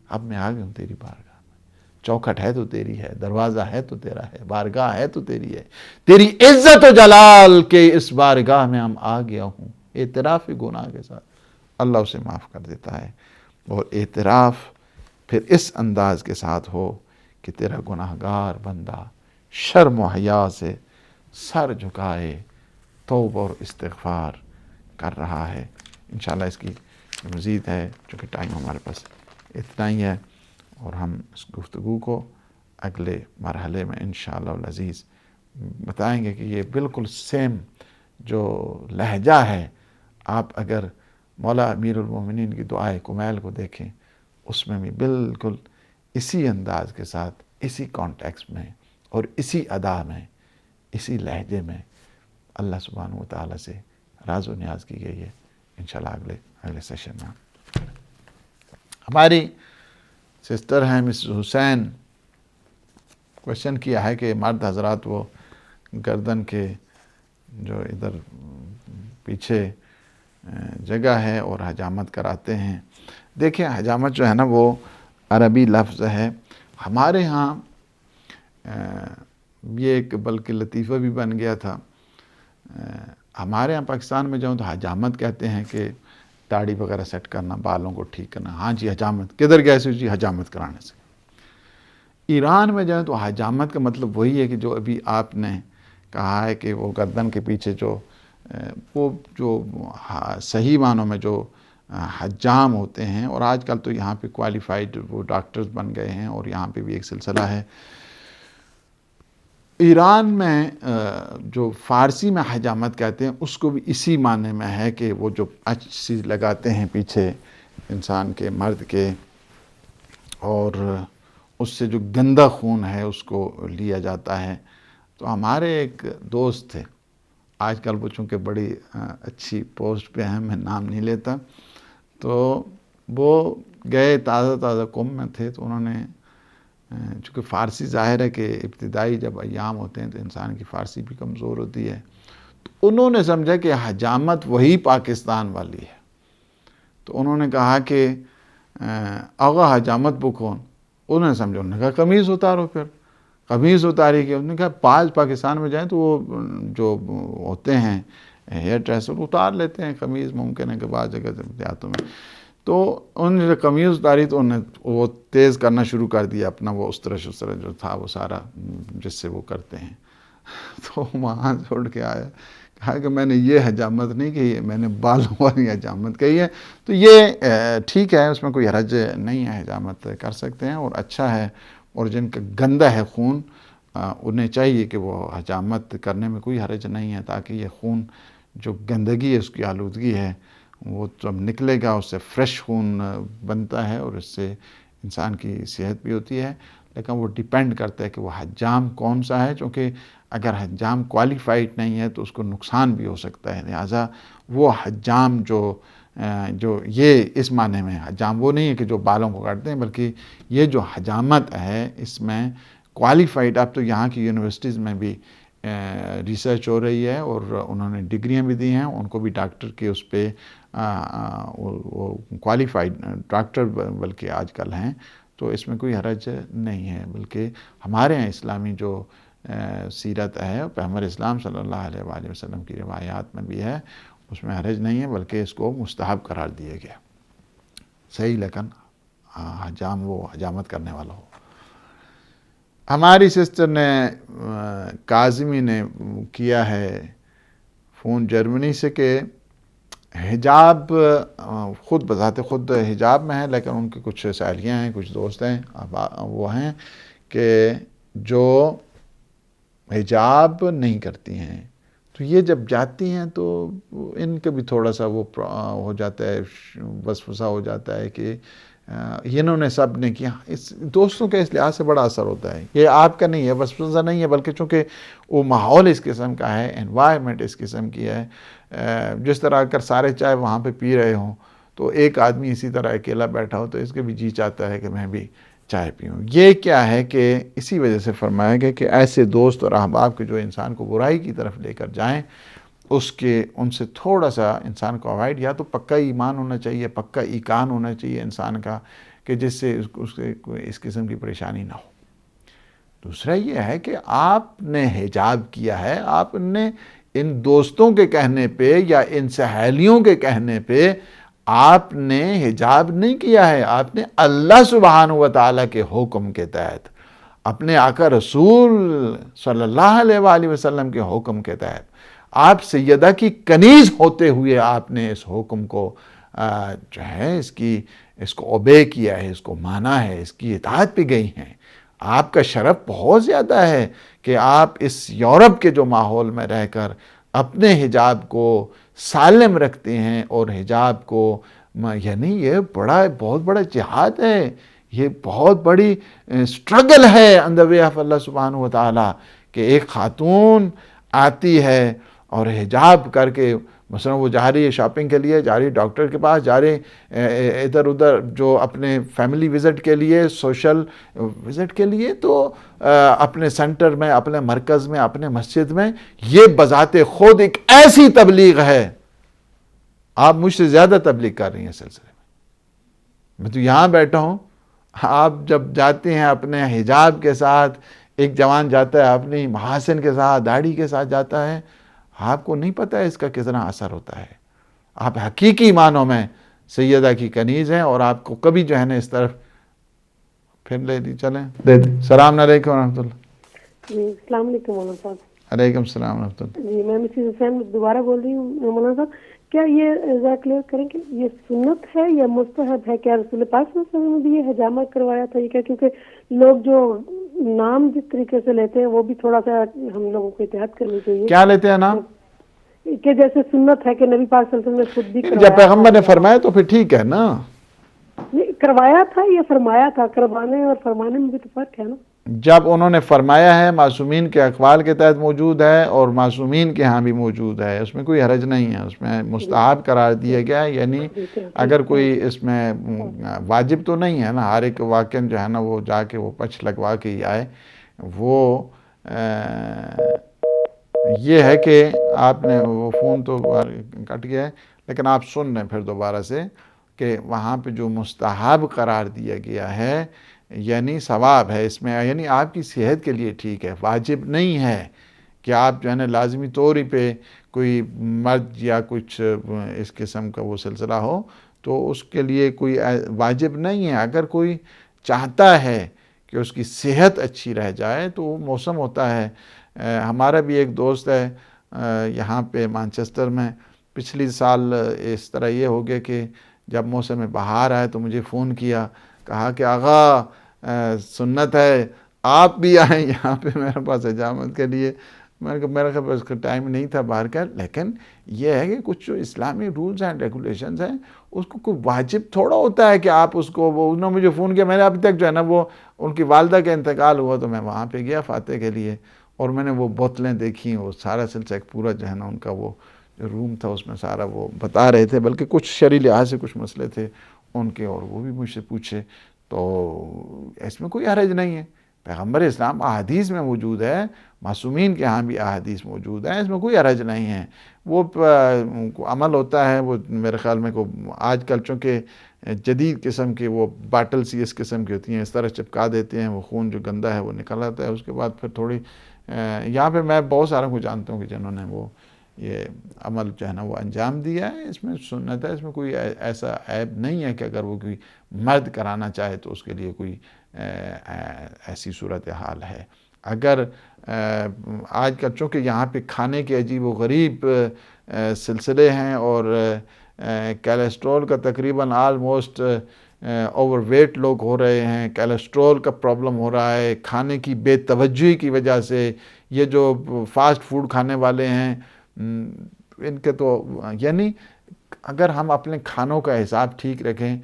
اب میں آ گیا ہوں تیری بارگاہ میں، چوکھٹ ہے تو تیری ہے، دروازہ ہے تو تیرا ہے، بارگاہ ہے تو تیری ہے، تیری عزت و جلال کے اس بارگاہ میں ہم آ گیا ہوں۔ اعتراف گناہ کے ساتھ اللہ اسے معاف کر دیتا ہے، اور اعتراف پھر اس انداز کے ساتھ ہو کہ تیرا گناہگار بندہ شرم و حیا سے سر جھکائے، توبہ اور استغفار کر رہا ہے۔ انشاءاللہ اس کی مزید ہے، چونکہ ٹائم ہمارے پاس اتنا ہی ہے، اور ہم اس گفتگو کو اگلے مرحلے میں انشاءاللہ العزیز بتائیں گے کہ یہ بالکل سیم جو لہجہ ہے، آپ اگر مولا امیر المومنین کی دعائے کمیل کو دیکھیں، اس میں بھی بالکل اسی انداز کے ساتھ، اسی کانٹیکسٹ میں اور اسی ادا میں، اسی لہجے میں اللہ سبحانہ و تعالیٰ سے راز و نیاز کی گئی ہے۔ انشاءاللہ اگلے سیشن میں ہماری سسٹر ہیں مس حسین، کوشچن کیا ہے کہ مرد حضرات وہ گردن کے جو ادھر پیچھے جگہ ہے اور حجامت کراتے ہیں۔ دیکھیں حجامت جو ہے نا وہ عربی لفظ ہے، ہمارے ہاں یہ ایک بلکہ لطیفہ بھی بن گیا تھا۔ ہمارے ہاں پاکستان میں جاؤں تو حجامت کہتے ہیں کہ داڑھی وغیرہ سیٹ کرنا، بالوں کو ٹھیک کرنا۔ ہاں جی حجامت کدھر گئے سے؟ جی حجامت کرانے سے۔ ایران میں جائیں تو حجامت کا مطلب وہی ہے کہ جو ابھی آپ نے کہا ہے کہ وہ گردن کے پیچھے وہ جو صحیح معنوں میں جو حجام ہوتے ہیں، اور آج کل تو یہاں پہ کوالیفائڈ وہ ڈاکٹرز بن گئے ہیں، اور یہاں پہ بھی ایک سلسلہ ہے۔ ایران میں جو فارسی میں حجامت کہتے ہیں، اس کو بھی اسی معنی میں ہے کہ وہ جو اچھی لگاتے ہیں پیچھے انسان کے، مرد کے، اور اس سے جو گندا خون ہے اس کو لیا جاتا ہے۔ تو ہمارے ایک دوست تھے، آج کل وہ چونکہ بڑی اچھی پوسٹ پہ ہیں، میں نام نہیں لیتا، تو وہ گئے، تازہ کم میں تھے، تو انہوں نے چونکہ فارسی ظاہر ہے کہ ابتدائی جب ایام ہوتے ہیں تو انسان کی فارسی بھی کمزور ہوتی ہے، تو انہوں نے سمجھا کہ حجامت وہی پاکستان والی ہے، تو انہوں نے کہا کہ آغا حجامت بو کون؟ انہوں نے سمجھا، انہوں نے کہا قمیض اتارو. پھر قمیض اتاری کہ انہوں نے کہا آج پاکستان میں جائیں تو وہ جو ہوتے ہیں ہیئر ڈریسر اتار لیتے ہیں قمیض، ممکن ہے کہ بعض جگہ دیہاتوں میں. تو انہوں نے قمیض اتاری تو انہوں نے وہ تیز کرنا شروع کر دیا اپنا وہ استرش جو تھا وہ سارا جس سے وہ کرتے ہیں. تو وہاں سے اٹھ کے آیا، کہا کہ میں نے یہ حجامت نہیں کہی ہے، میں نے بالوں والی حجامت کہی ہے. تو یہ ٹھیک ہے، اس میں کوئی حرج نہیں ہے، حجامت کر سکتے ہیں اور اچھا ہے. اور جن کا گندا ہے خون انہیں چاہیے کہ وہ حجامت کرنے میں کوئی حرج نہیں ہے، تاکہ یہ خون جو گندگی ہے اس کی آلودگی ہے وہ جب نکلے گا اس سے فریش خون بنتا ہے اور اس سے انسان کی صحت بھی ہوتی ہے. لیکن وہ ڈیپینڈ کرتا ہے کہ وہ حجام کون سا ہے، چونکہ اگر حجام کوالیفائڈ نہیں ہے تو اس کو نقصان بھی ہو سکتا ہے. لہٰذا وہ حجام جو یہ اس معنی میں حجام وہ نہیں ہے کہ جو بالوں کو کاٹتے ہیں، بلکہ یہ جو حجامت ہے اس میں کوالیفائڈ، اب تو یہاں کی یونیورسٹیز میں بھی ریسرچ ہو رہی ہے اور انہوں نے ڈگریاں بھی دی ہیں، ان کو بھی ڈاکٹر کے اس پہ وہ کوالیفائڈ ڈاکٹر بلکہ آج کل ہیں. تو اس میں کوئی حرج نہیں ہے، بلکہ ہمارے یہاں اسلامی جو سیرت ہے پیغمبر اسلام صلی اللہ علیہ وآلہ وسلم کی روایات میں بھی ہے، اس میں حرج نہیں ہے، بلکہ اس کو مستحب قرار دیا گیا. صحیح، لیکن حجام وہ حجامت کرنے والا ہو. ہماری سسٹر نے کاظمی نے کیا ہے فون جرمنی سے کہ حجاب خود بذات خود حجاب میں ہے، لیکن ان کی کچھ سہیلیاں ہیں، کچھ دوست ہیں، وہ ہیں کہ جو حجاب نہیں کرتی ہیں. تو یہ جب جاتی ہیں تو ان کا بھی تھوڑا سا وہ ہو جاتا ہے، وسوسہ ہو جاتا ہے کہ انہوں نے سب نے کیا. اس دوستوں کے اس لحاظ سے بڑا اثر ہوتا ہے. یہ آپ کا نہیں ہے، وسوسہ نہیں ہے، بلکہ چونکہ وہ ماحول اس قسم کا ہے، انوائرمنٹ اس قسم کی ہے. جس طرح اگر سارے چائے وہاں پہ پی رہے ہوں تو ایک آدمی اسی طرح اکیلا بیٹھا ہو تو اس کے بھی جی چاہتا ہے کہ میں بھی چائے پیوں. یہ کیا ہے کہ اسی وجہ سے فرمایا گیا کہ ایسے دوست اور احباب کے جو انسان کو برائی کی طرف لے کر جائیں، ان سے تھوڑا سا انسان کو اوائڈ، یا تو پکا ایمان ہونا چاہیے، پکا ایقان ہونا چاہیے انسان کا کہ جس سے اس قسم کی پریشانی نہ ہو. دوسرا یہ ہے کہ آپ نے حجاب کیا ہے، آپ نے ان دوستوں کے کہنے پہ یا ان سہیلیوں کے کہنے پہ آپ نے حجاب نہیں کیا ہے، آپ نے اللہ سبحانہ و تعالیٰ کے حکم کے تحت، اپنے آقا رسول صلی اللہ علیہ وآلہ وسلم کے حکم کے تحت، آپ سیدہ کی کنیز ہوتے ہوئے آپ نے اس حکم کو جو ہے اس کو اوبے کیا ہے، اس کو مانا ہے، اس کی اطاعت پہ گئی ہیں. آپ کا شرف بہت زیادہ ہے کہ آپ اس یورپ کے جو ماحول میں رہ کر اپنے حجاب کو سالم رکھتے ہیں، اور حجاب کو یعنی یہ بہت بڑا جہاد ہے، یہ بہت بڑی سٹرگل ہے ان دی وے آف اللہ سبحانہ و تعالیٰ کہ ایک خاتون آتی ہے اور حجاب کر کے مثلا وہ جا رہی ہے شاپنگ کے لیے، جا رہی ہے ڈاکٹر کے پاس، جا رہے ادھر ادھر جو اپنے فیملی وزٹ کے لیے، سوشل وزٹ کے لیے، تو اپنے سینٹر میں، اپنے مرکز میں، اپنے مسجد میں، یہ بذات خود ایک ایسی تبلیغ ہے. آپ مجھ سے زیادہ تبلیغ کر رہی ہیں اس سلسلے میں تو یہاں بیٹھا ہوں. آپ جب جاتے ہیں اپنے حجاب کے ساتھ، ایک جوان جاتا ہے اپنی محاسن کے ساتھ، داڑھی کے ساتھ جاتا ہے، آپ کو نہیں پتہ ہے اس کا کتنا اثر ہوتا ہے. آپ حقیقی معنوں میں سیدہ کی کنیز ہیں، اور آپ کو کبھی جو ہے نا اس طرف پھر لے دی. چلیں دے دی. السلام علیکم ورحمۃ اللہ. جی السلام علیکم مولانا صاحب. علیکم السلام ورحمۃ اللہ. جی میں مسز حسین دوبارہ بول رہی ہوں. مولانا صاحب کیا یہ ذرا کلیئر کریں کہ یہ سنت ہے یا مستحب ہے؟ کیا رسول پاک صلی اللہ علیہ وسلم نے بھی یہ حجامت کروایا تھا؟ یہ کیا کیونکہ لوگ جو نام جس طریقے سے لیتے ہیں وہ بھی تھوڑا سا ہم لوگوں کو احتیاط کرنی چاہیے. کیا لیتے ہیں نام؟ کہ جیسے سنت ہے کہ نبی پاک صلی اللہ علیہ وسلم نے خود بھی کروایا. جب پیغمبر نے فرمایا تو پھر ٹھیک ہے نا. کروایا تھا یا فرمایا تھا؟ کروانے اور فرمانے میں بھی تو فرق ہے نا. جب انہوں نے فرمایا ہے، معصومین کے اقوال کے تحت موجود ہے اور معصومین کے ہاں بھی موجود ہے، اس میں کوئی حرج نہیں ہے، اس میں مستحب قرار دیا گیا ہے. یعنی اگر کوئی اس میں واجب تو نہیں ہے نا، ہر ایک واقعہ جو ہے نا وہ جا کے وہ پچھ لگوا کے ہی آئے. وہ یہ ہے کہ آپ نے وہ فون تو کٹ گیا ہے، لیکن آپ سن لیں پھر دوبارہ سے کہ وہاں پہ جو مستحب قرار دیا گیا ہے یعنی ثواب ہے اس میں، یعنی آپ کی صحت کے لیے ٹھیک ہے، واجب نہیں ہے کہ آپ جو ہے نا لازمی طور پہ کوئی مرد یا کچھ اس قسم کا وہ سلسلہ ہو تو اس کے لیے کوئی واجب نہیں ہے۔ اگر کوئی چاہتا ہے کہ اس کی صحت اچھی رہ جائے تو وہ موسم ہوتا ہے۔ ہمارا بھی ایک دوست ہے یہاں پہ مانچسٹر میں، پچھلی سال اس طرح یہ ہو گیا کہ جب موسم بہار آئے تو مجھے فون کیا، کہا کہ آغا سنت ہے آپ بھی آئیں یہاں پہ میرے پاس حجامت کے لیے۔ میں نے کہا میرے خیال اس کا ٹائم نہیں تھا باہر کا، لیکن یہ ہے کہ کچھ جو اسلامی رولز اینڈ ریگولیشنز ہیں اس کو کوئی واجب تھوڑا ہوتا ہے کہ آپ اس کو، وہ انہوں نے مجھے فون کیا، میں نے ابھی تک جو ہے نا وہ ان کی والدہ کا انتقال ہوا تو میں وہاں پہ گیا فاتح کے لیے اور میں نے وہ بوتلیں دیکھی، وہ سارا سلسلہ ایک پورا جو ہے نا ان کا وہ روم تھا اس میں سارا وہ بتا رہے تھے، بلکہ کچھ شرعی لحاظ سے کچھ مسئلے تھے ان کے اور وہ بھی مجھ سے پوچھے، تو اس میں کوئی حرج نہیں ہے۔ پیغمبر اسلام احادیث میں موجود ہے، معصومین کے ہاں بھی احادیث موجود ہیں، اس میں کوئی حرج نہیں ہے۔ وہ عمل ہوتا ہے، وہ میرے خیال میں کو آج کل چونکہ جدید قسم کے وہ باٹل سی اس قسم کی ہوتی ہیں، اس طرح چپکا دیتے ہیں، وہ خون جو گندا ہے وہ نکل آتا ہے، اس کے بعد پھر تھوڑی یہاں پہ میں بہت ساروں کو جانتا ہوں کہ جنہوں نے وہ یہ عمل جو ہے نا وہ انجام دیا ہے، اس میں سنت ہے، اس میں کوئی ایسا عیب نہیں ہے کہ اگر وہ کوئی مرد کرانا چاہے تو اس کے لیے کوئی ایسی صورتحال ہے۔ اگر آج کل چونکہ یہاں پہ کھانے کے عجیب و غریب سلسلے ہیں اور کیلیسٹرول کا تقریباً آلموسٹ اوور ویٹ لوگ ہو رہے ہیں، کیلیسٹرول کا پرابلم ہو رہا ہے کھانے کی بے توجہی کی وجہ سے، یہ جو فاسٹ فوڈ کھانے والے ہیں ان کے تو یعنی اگر ہم اپنے کھانوں کا حساب ٹھیک رکھیں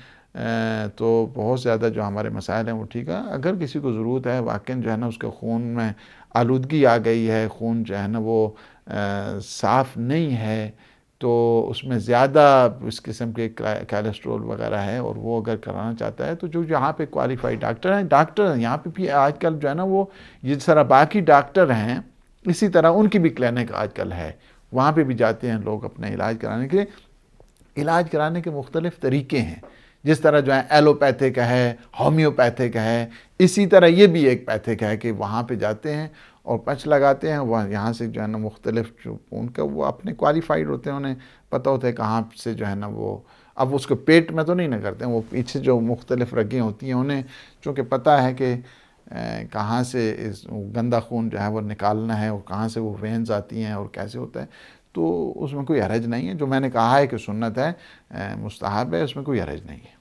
تو بہت زیادہ جو ہمارے مسائل ہیں وہ ٹھیک ہے۔ اگر کسی کو ضرورت ہے واقعاً جو ہے نا اس کے خون میں آلودگی آ گئی ہے، خون جو ہے نا وہ صاف نہیں ہے تو اس میں زیادہ اس قسم کے کیلیسٹرول وغیرہ ہے اور وہ اگر کرانا چاہتا ہے تو جو یہاں پہ کوالیفائڈ ڈاکٹر ہیں یہاں پہ بھی آج کل جو ہے نا وہ جس طرح باقی ڈاکٹر ہیں اسی طرح ان کی بھی کلینک آج کل ہے، وہاں پہ بھی جاتے ہیں لوگ اپنے علاج کرانے کے لیے۔ علاج کرانے کے مختلف طریقے ہیں، جس طرح جو ہے ایلوپیتھک ہے، ہومیوپیتھک ہے، اسی طرح یہ بھی ایک پیتھک ہے کہ وہاں پہ جاتے ہیں اور پچ لگاتے ہیں، وہ یہاں سے جو ہے نا مختلف جو ان کا وہ اپنے کوالیفائڈ ہوتے ہیں، انہیں پتہ ہوتا ہے کہاں سے جو ہے نا وہ، اب اس کو پیٹ میں تو نہیں نہ کرتے ہیں، وہ پیچھے جو مختلف رگیں ہوتی ہیں انہیں چونکہ پتہ ہے کہ کہاں سے اس گندا خون جو ہے وہ نکالنا ہے اور کہاں سے وہ وینز آتی ہیں اور کیسے ہوتا ہے، تو اس میں کوئی حرج نہیں ہے۔ جو میں نے کہا ہے کہ سنت ہے، مستحب ہے، اس میں کوئی حرج نہیں ہے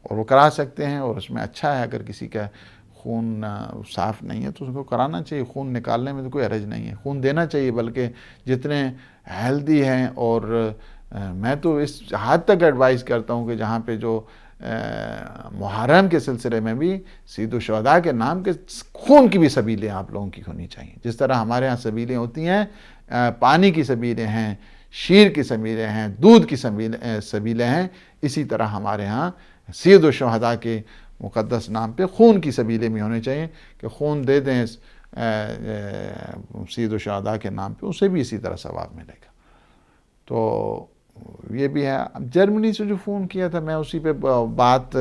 اور وہ کرا سکتے ہیں، اور اس میں اچھا ہے اگر کسی کا خون صاف نہیں ہے تو اس کو کرانا چاہیے، خون نکالنے میں تو کوئی حرج نہیں ہے، خون دینا چاہیے، بلکہ جتنے ہیلدی ہیں، اور میں تو اس حد تک ایڈوائز کرتا ہوں کہ جہاں پہ جو محرم کے سلسلے میں بھی سید الشہداء کے نام کے خون کی بھی سبیلیں آپ لوگوں کی ہونی چاہیے، جس طرح ہمارے ہاں سبیلیں ہوتی ہیں، پانی کی سبیلیں ہیں، شیر کی سبیلیں ہیں، دودھ کی سبیلیں ہیں، اسی طرح ہمارے ہاں سید الشہداء کے مقدس نام پہ خون کی سبیلیں بھی ہونے چاہیے کہ خون دے دیں سید الشہداء کے نام پہ، اسے بھی اسی طرح ثواب ملے گا۔ تو یہ بھی ہے۔ اب جرمنی سے جو فون کیا تھا میں اسی پہ بات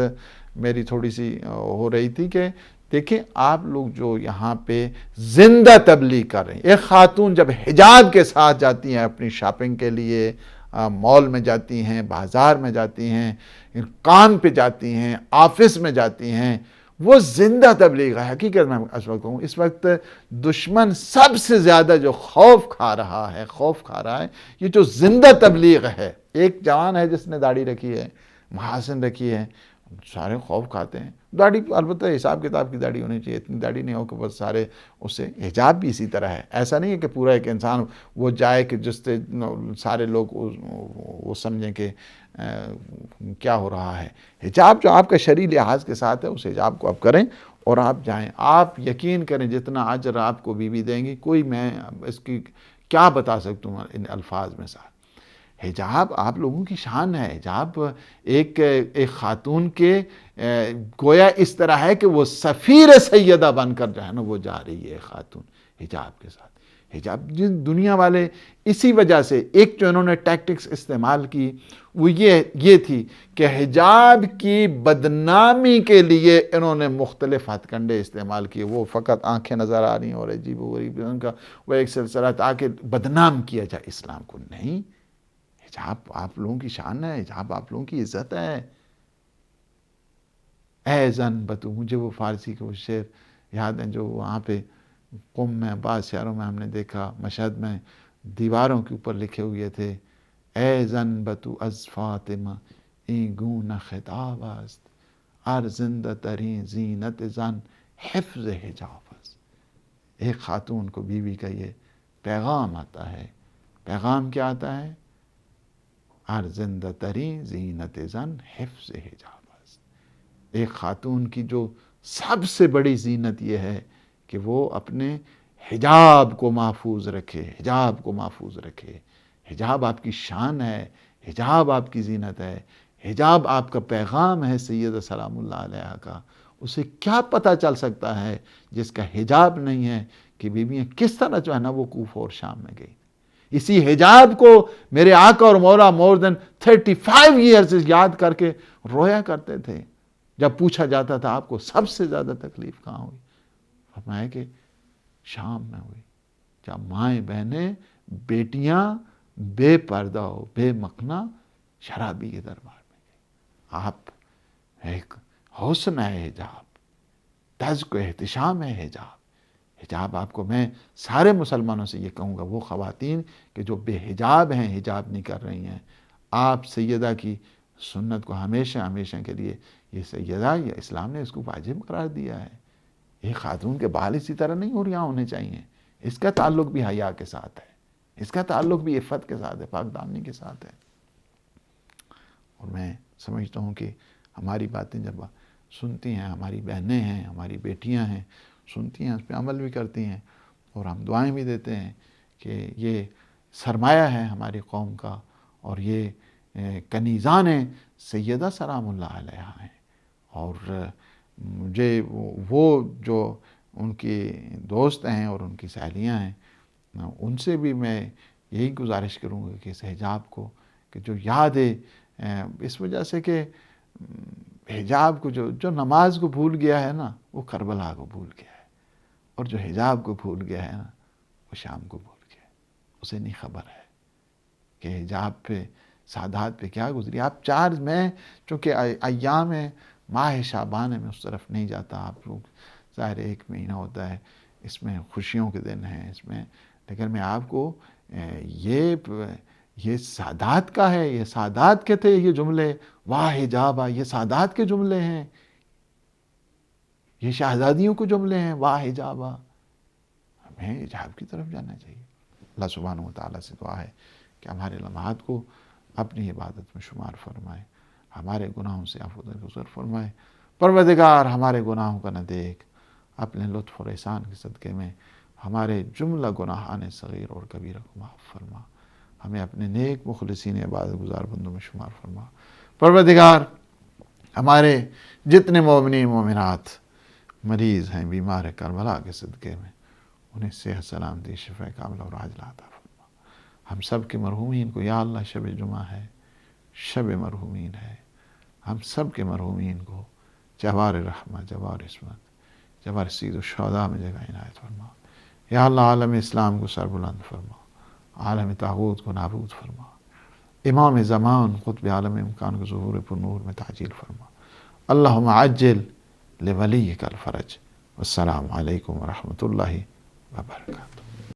میری تھوڑی سی ہو رہی تھی کہ دیکھیں آپ لوگ جو یہاں پہ زندہ تبلیغ کر رہے ہیں، ایک خاتون جب حجاب کے ساتھ جاتی ہیں اپنی شاپنگ کے لیے، مال میں جاتی ہیں، بازار میں جاتی ہیں، کام پہ جاتی ہیں، آفس میں جاتی ہیں، وہ زندہ تبلیغ ہے۔ حقیقت میں اس وقت دشمن سب سے زیادہ جو خوف کھا رہا ہے یہ جو زندہ تبلیغ ہے۔ ایک جوان ہے جس نے داڑھی رکھی ہے، محاسن رکھی ہے، سارے خوف کھاتے ہیں۔ داڑھی البتہ حساب کتاب کی داڑھی ہونی چاہیے، اتنی داڑھی نہیں ہو کہ بس سارے اس سے۔ حجاب بھی اسی طرح ہے، ایسا نہیں ہے کہ پورا ایک انسان وہ جائے کہ جس سے سارے لوگ وہ سمجھیں کہ کیا ہو رہا ہے۔ حجاب جو آپ کا شرعی لحاظ کے ساتھ ہے اس حجاب کو آپ کریں اور آپ جائیں۔ آپ یقین کریں جتنا اجر آپ کو بیوی دیں گی، کوئی میں اس کی کیا بتا سکتا ہوں ان الفاظ میں ساتھ۔ حجاب آپ لوگوں کی شان ہے، حجاب ایک خاتون کے گویا اس طرح ہے کہ وہ سفیر سیدہ بن کر جو ہے نا وہ جا رہی ہے خاتون حجاب کے ساتھ۔ حجاب جن دنیا والے اسی وجہ سے ایک جو انہوں نے ٹیکٹکس استعمال کی وہ یہ تھی کہ حجاب کی بدنامی کے لیے انہوں نے مختلف ہتھ کنڈے استعمال کیے. وہ فقط آنکھیں نظر آ رہی ہیں اور عجیب و غریب ان کا وہ ایک سلسلہ تاکہ بدنام کیا جائے اسلام کو. نہیں، حجاب آپ لوگوں کی شان ہے، حجاب آپ لوگوں کی عزت ہے. اے زن بتو، مجھے وہ فارسی کے وہ شعر یاد ہیں جو وہاں پہ قم میں بعض شہروں میں ہم نے دیکھا، مشہد میں دیواروں کے اوپر لکھے ہوئے تھے، اے زن بتو از فاطمہ این گون خطاب است، ار زندہ ترین زینت زن حفظ حجاب است. ایک خاتون کو بیوی کا یہ پیغام آتا ہے. پیغام کیا آتا ہے؟ ار زندہ ترین زینت زن حفظ حجاب است. ایک خاتون کی جو سب سے بڑی زینت یہ ہے کہ وہ اپنے حجاب کو محفوظ رکھے، حجاب کو محفوظ رکھے. حجاب آپ کی شان ہے، حجاب آپ کی زینت ہے، حجاب آپ کا پیغام ہے سیدہ سلام اللہ علیہ کا. اسے کیا پتہ چل سکتا ہے جس کا حجاب نہیں ہے کہ بیویاں کس طرح جو ہے نا وہ کوفہ اور شام میں گئی. اسی حجاب کو میرے آقا اور مولا مور دین 35 ایئرز یاد کر کے رویا کرتے تھے. جب پوچھا جاتا تھا آپ کو سب سے زیادہ تکلیف کہاں ہوئی، فرمایا کہ شام میں ہوئی، جب مائیں بہنیں بیٹیاں بے پردہ ہو، بے مخنہ شرابی کے دربار میں گئی. آپ ایک حسن ہے حجاب، تزک و احتشام ہے حجاب. حجاب آپ کو میں سارے مسلمانوں سے یہ کہوں گا، وہ خواتین کہ جو بے حجاب ہیں، حجاب نہیں کر رہی ہیں، آپ سیدہ کی سنت کو ہمیشہ ہمیشہ کے لیے یہ سیدہ یا اسلام نے اس کو واجب قرار دیا ہے. یہ خاتون کے بال اسی طرح نہیں عریاں ہونے چاہیے. اس کا تعلق بھی حیا کے ساتھ ہے، اس کا تعلق بھی عفت کے ساتھ ہے، پاک دامنی کے ساتھ ہے. اور میں سمجھتا ہوں کہ ہماری باتیں جب سنتی ہیں، ہماری بہنیں ہیں، ہماری بیٹیاں ہیں، سنتی ہیں، اس پہ عمل بھی کرتی ہیں اور ہم دعائیں بھی دیتے ہیں کہ یہ سرمایہ ہے ہماری قوم کا اور یہ کنیزان سیدہ سلام اللہ علیہ ہیں. اور مجھے وہ جو ان کی دوست ہیں اور ان کی سہیلیاں ہیں ان سے بھی میں یہی گزارش کروں گا کہ اس حجاب کو کہ جو یاد ہے اس وجہ سے کہ حجاب کو جو نماز کو بھول گیا ہے نا وہ کربلا کو بھول گیا ہے، اور جو حجاب کو بھول گیا ہے نا وہ شام کو بھول گیا ہے. اسے نہیں خبر ہے کہ حجاب پہ سادات پہ کیا گزری. آپ میں چونکہ ایام ماہ شعبان میں اس طرف نہیں جاتا. آپ لوگ ظاہر ایک مہینہ ہوتا ہے، اس میں خوشیوں کے دن ہیں اس میں، لیکن میں آپ کو یہ سادات کا ہے، یہ سادات کے تھے یہ جملے، واہ حجابہ، یہ سادات کے جملے ہیں، یہ شہزادیوں کے جملے ہیں، واہ حجابہ. ہمیں حجاب کی طرف جانا چاہیے. اللہ سبحانہ و تعالیٰ سے دعا ہے کہ ہمارے لمحات کو اپنی عبادت میں شمار فرمائے، ہمارے گناہوں سے عفو درگزر فرمائے. پروردگار ہمارے گناہوں کا نہ دیکھ، اپنے لطف اور احسان کے صدقے میں ہمارے جملہ گناہان صغیر اور کبیرہ کو معاف فرما، ہمیں اپنے نیک مخلصین عبادت گزار بندوں میں شمار فرما. پروردگار ہمارے جتنے مومنین مومنات مریض ہیں، بیمار ہیں، کربلا کے صدقے میں انہیں صحت سلامتی، شفا کاملہ اور عاجلہ عطا فرما. ہم سب کے مرحومین کو یا اللہ شب جمعہ ہے، شب مرحومین ہے، ہم سب کے مرحومین کو جوار رحمہ، جوار عصمت، جوار سید الشہداء میں جگہ عنایت فرما. یا اللہ عالم اسلام کو سر بلند فرما، عالم طاغوت کو نابود فرما، امام زمان قطب عالم امکان کو ظہور پر نور میں تعجیل فرما. اللہم عجل لولیک الفرج. والسلام علیکم ورحمۃ اللہ وبرکاتہ.